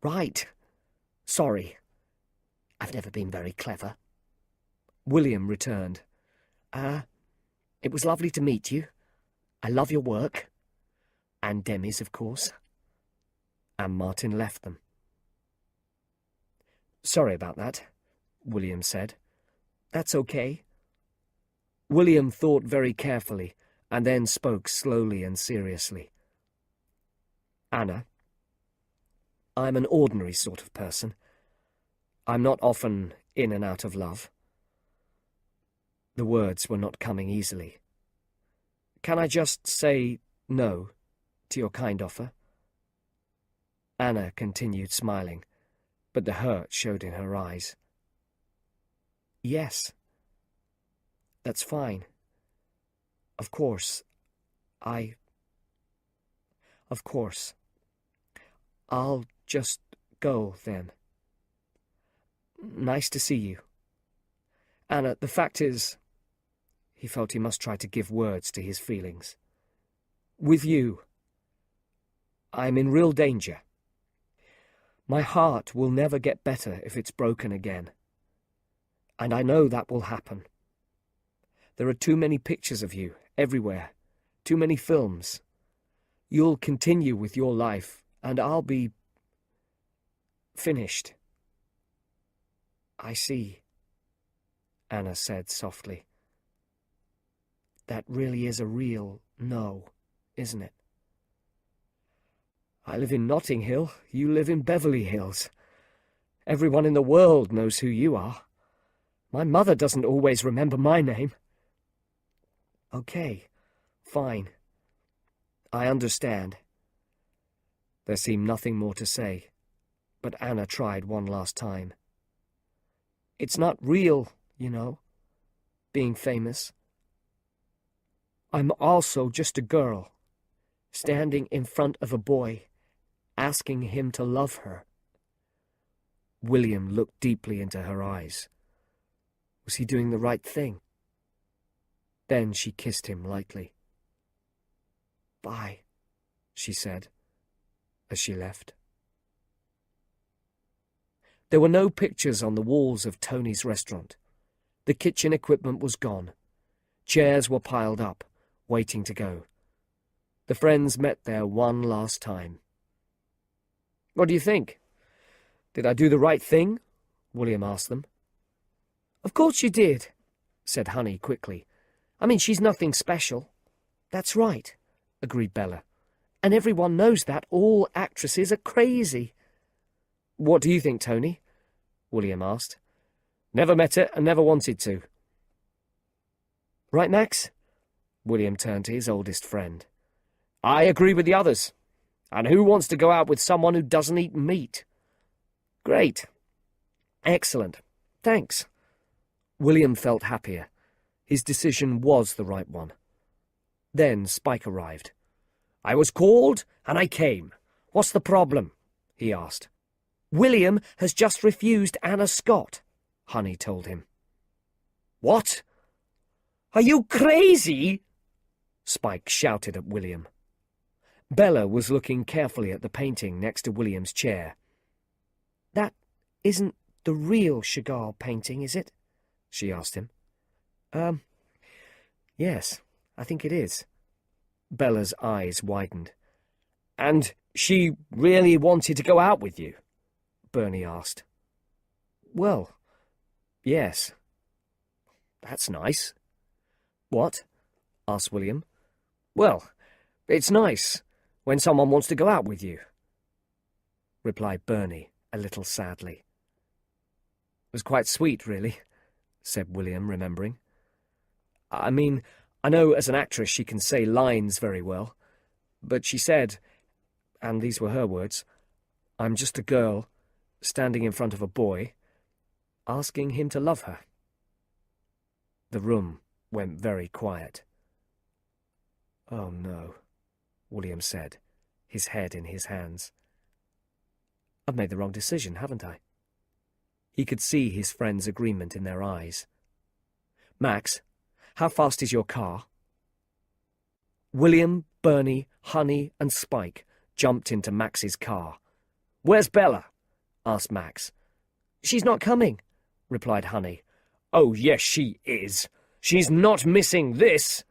right. Sorry. I've never been very clever. William returned. It was lovely to meet you. I love your work. And Demi's, of course. And Martin left them. Sorry about that, William said. That's okay. William thought very carefully, and then spoke slowly and seriously. Anna, I'm an ordinary sort of person. I'm not often in and out of love. The words were not coming easily. Can I just say no to your kind offer? Anna continued smiling, but the hurt showed in her eyes. Yes. That's fine. Of course. Of course. I'll just go, then. Nice to see you. Anna, the fact is... He felt he must try to give words to his feelings. With you, I'm in real danger. My heart will never get better if it's broken again. And I know that will happen. There are too many pictures of you, everywhere. Too many films. You'll continue with your life, and I'll be... finished. I see, Anna said softly. That really is a real no, isn't it? I live in Notting Hill, you live in Beverly Hills. Everyone in the world knows who you are. My mother doesn't always remember my name. Okay, fine. I understand. There seemed nothing more to say, but Anna tried one last time. It's not real, you know, being famous. I'm also just a girl, standing in front of a boy, asking him to love her. William looked deeply into her eyes. Was he doing the right thing? Then she kissed him lightly. "Bye," she said, as she left. There were no pictures on the walls of Tony's restaurant. The kitchen equipment was gone. Chairs were piled up, waiting to go. The friends met there one last time. "What do you think? Did I do the right thing?" William asked them. "Of course you did," said Honey quickly. "I mean, she's nothing special." "That's right," agreed Bella. "And everyone knows that. All actresses are crazy." "What do you think, Tony?" William asked. "Never met her and never wanted to." "Right, Max?" William turned to his oldest friend. "I agree with the others. And who wants to go out with someone who doesn't eat meat?" "Great. Excellent. Thanks." William felt happier. His decision was the right one. Then Spike arrived. "I was called, and I came. What's the problem?" he asked. "William has just refused Anna Scott," Honey told him. "What? Are you crazy?" Spike shouted at William. Bella was looking carefully at the painting next to William's chair. "That isn't the real Chagall painting, is it?" she asked him. Yes, I think it is." Bella's eyes widened. "And she really wanted to go out with you?" Bernie asked. "Well, yes." "That's nice." "What?" asked William. "Well, it's nice when someone wants to go out with you," replied Bernie a little sadly. "It was quite sweet, really," said William, remembering. "I mean, I know as an actress she can say lines very well, but she said, and these were her words, 'I'm just a girl, standing in front of a boy, asking him to love her.'" The room went very quiet. "Oh no," William said, his head in his hands. "I've made the wrong decision, haven't I?" He could see his friends' agreement in their eyes. "Max, how fast is your car?" William, Bernie, Honey, and Spike jumped into Max's car. "Where's Bella?" asked Max. "She's not coming," replied Honey. "Oh, yes, she is. She's not missing this."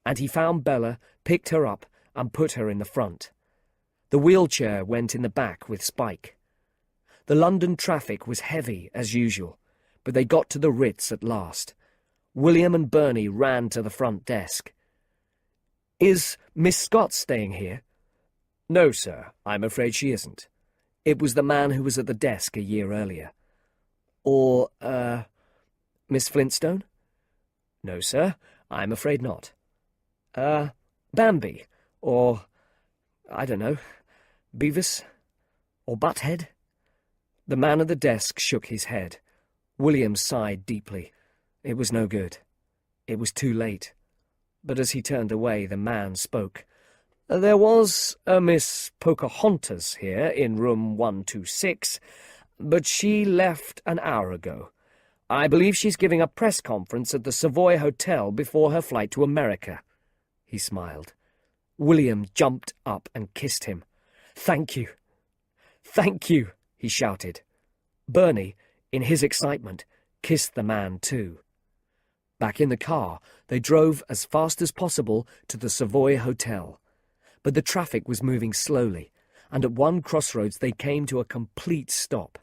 And he found Bella, picked her up, and put her in the front. The wheelchair went in the back with Spike. The London traffic was heavy, as usual, but they got to the Ritz at last. William and Bernie ran to the front desk. "Is Miss Scott staying here?" "No, sir, I'm afraid she isn't." It was the man who was at the desk a year earlier. "Or, Miss Flintstone?" "No, sir, I'm afraid not." Bambi, or, I don't know, Beavis, or Butthead?" The man at the desk shook his head. William sighed deeply. It was no good. It was too late. But as he turned away, the man spoke. "There was a Miss Pocahontas here in room 126, but she left an hour ago. I believe she's giving a press conference at the Savoy Hotel before her flight to America." He smiled. William jumped up and kissed him. "Thank you. Thank you," he shouted. Bernie, in his excitement, kissed the man too. Back in the car, they drove as fast as possible to the Savoy Hotel. But the traffic was moving slowly, and at one crossroads they came to a complete stop.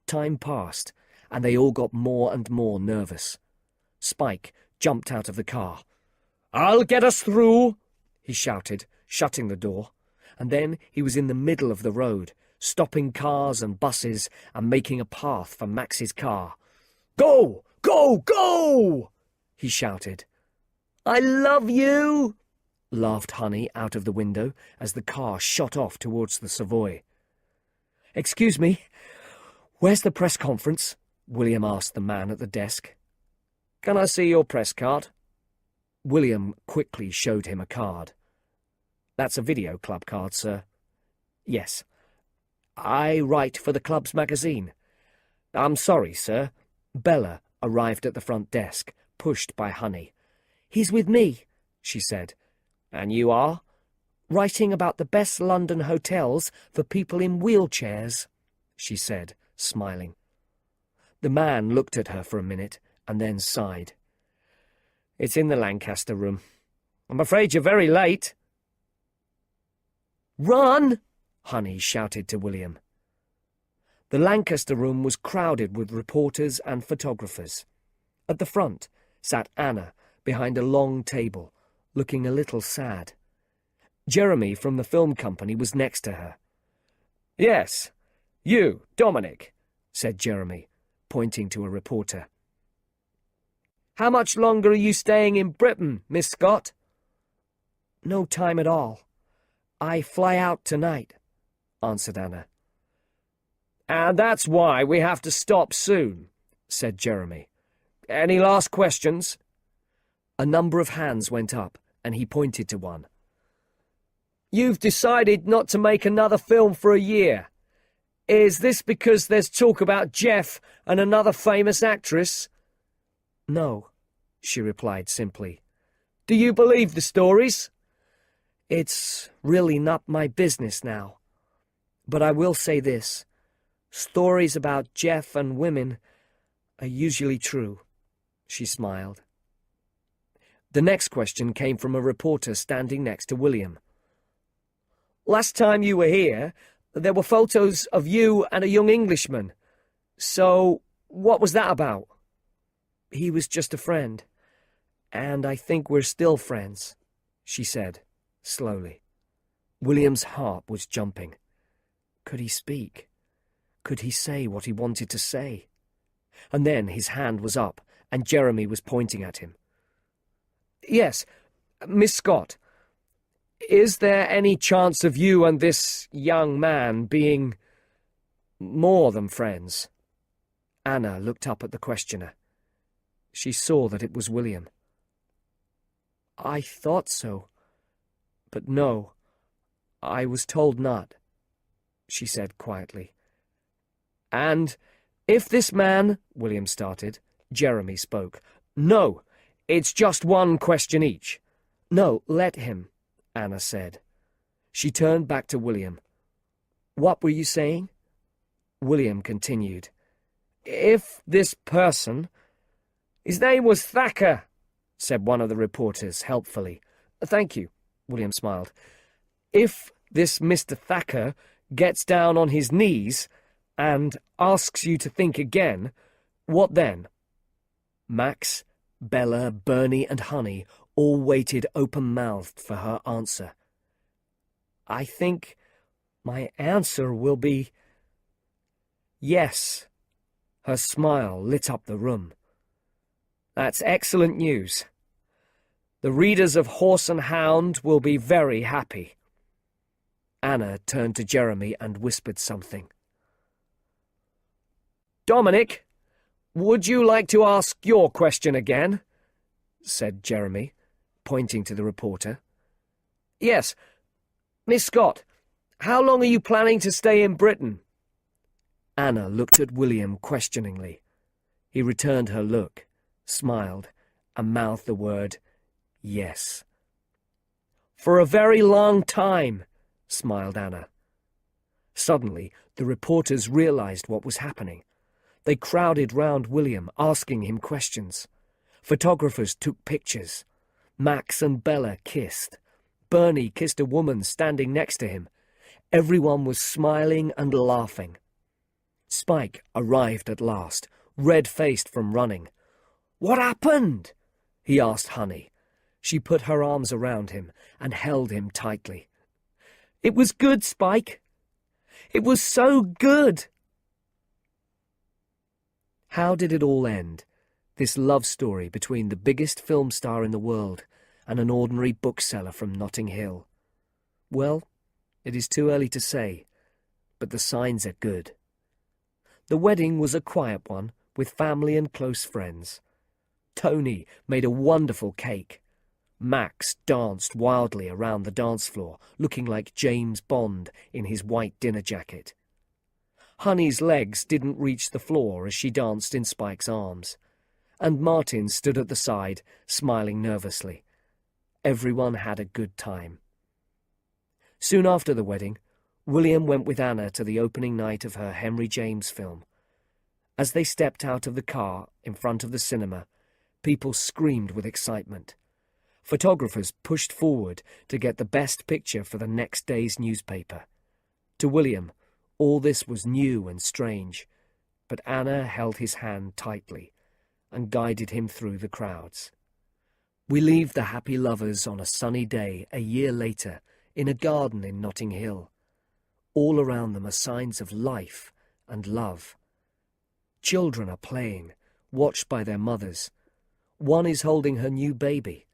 Time passed, and they all got more and more nervous. Spike jumped out of the car. "I'll get us through," he shouted, shutting the door. And then he was in the middle of the road, stopping cars and buses and making a path for Max's car. "Go! Go! Go!" he shouted. "I love you!" laughed Honey out of the window as the car shot off towards the Savoy. "Excuse me, where's the press conference?" William asked the man at the desk. "Can I see your press card?" William quickly showed him a card. "That's a video club card, sir." "Yes. I write for the club's magazine." "I'm sorry, sir." Bella arrived at the front desk, pushed by Honey. "He's with me," she said. "And you are?" "Writing about the best London hotels for people in wheelchairs," she said, smiling. The man looked at her for a minute and then sighed. "It's in the Lancaster room. I'm afraid you're very late." "Run!" Honey shouted to William. The Lancaster room was crowded with reporters and photographers. At the front sat Anna behind a long table, looking a little sad. Jeremy from the film company was next to her. "Yes, you, Dominic," said Jeremy, pointing to a reporter. "How much longer are you staying in Britain, Miss Scott?" "No time at all. I fly out tonight," answered Anna. "And that's why we have to stop soon," said Jeremy. "Any last questions?" A number of hands went up, and he pointed to one. "You've decided not to make another film for a year. Is this because there's talk about Jeff and another famous actress?" "No," she replied simply. "Do you believe the stories?" "It's really not my business now. But I will say this. Stories about Jeff and women are usually true." She smiled. The next question came from a reporter standing next to William. "Last time you were here, there were photos of you and a young Englishman. So, what was that about?" "He was just a friend, and I think we're still friends," she said, slowly. William's heart was jumping. Could he speak? Could he say what he wanted to say? And then his hand was up, and Jeremy was pointing at him. "Yes, Miss Scott, is there any chance of you and this young man being more than friends?" Anna looked up at the questioner. She saw that it was William. "I thought so, but no, I was told not," she said quietly. "And if this man—" William started. Jeremy spoke. "No, it's just one question each." "No, let him," Anna said. She turned back to William. "What were you saying?" William continued. "If this person—" "His name was Thacker," said one of the reporters helpfully. "Thank you," William smiled. "If this Mr. Thacker gets down on his knees and asks you to think again, what then?" Max, Bella, Bernie and Honey all waited open-mouthed for her answer. "I think my answer will be yes." Her smile lit up the room. "That's excellent news. The readers of Horse and Hound will be very happy." Anna turned to Jeremy and whispered something. "Dominic, would you like to ask your question again?" said Jeremy, pointing to the reporter. "Yes. Miss Scott, how long are you planning to stay in Britain?" Anna looked at William questioningly. He returned her look, smiled, and mouthed the word yes. "For a very long time," smiled Anna. Suddenly, the reporters realized what was happening. They crowded round William, asking him questions. Photographers took pictures. Max and Bella kissed. Bernie kissed a woman standing next to him. Everyone was smiling and laughing. Spike arrived at last, red-faced from running. "What happened?" he asked Honey. She put her arms around him and held him tightly. "It was good, Spike. It was so good." How did it all end, this love story between the biggest film star in the world and an ordinary bookseller from Notting Hill? Well, it is too early to say, but the signs are good. The wedding was a quiet one, with family and close friends. Tony made a wonderful cake. Max danced wildly around the dance floor, looking like James Bond in his white dinner jacket. Honey's legs didn't reach the floor as she danced in Spike's arms, and Martin stood at the side, smiling nervously. Everyone had a good time. Soon after the wedding, William went with Anna to the opening night of her Henry James film. As they stepped out of the car in front of the cinema, people screamed with excitement. Photographers pushed forward to get the best picture for the next day's newspaper. To William, all this was new and strange, but Anna held his hand tightly and guided him through the crowds. We leave the happy lovers on a sunny day a year later in a garden in Notting Hill. All around them are signs of life and love. Children are playing, watched by their mothers. One is holding her new baby.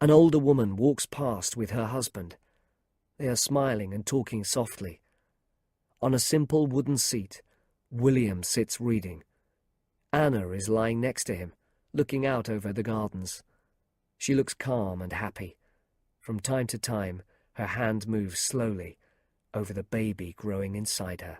An older woman walks past with her husband. They are smiling and talking softly. On a simple wooden seat, William sits reading. Anna is lying next to him, looking out over the gardens. She looks calm and happy. From time to time, her hand moves slowly over the baby growing inside her.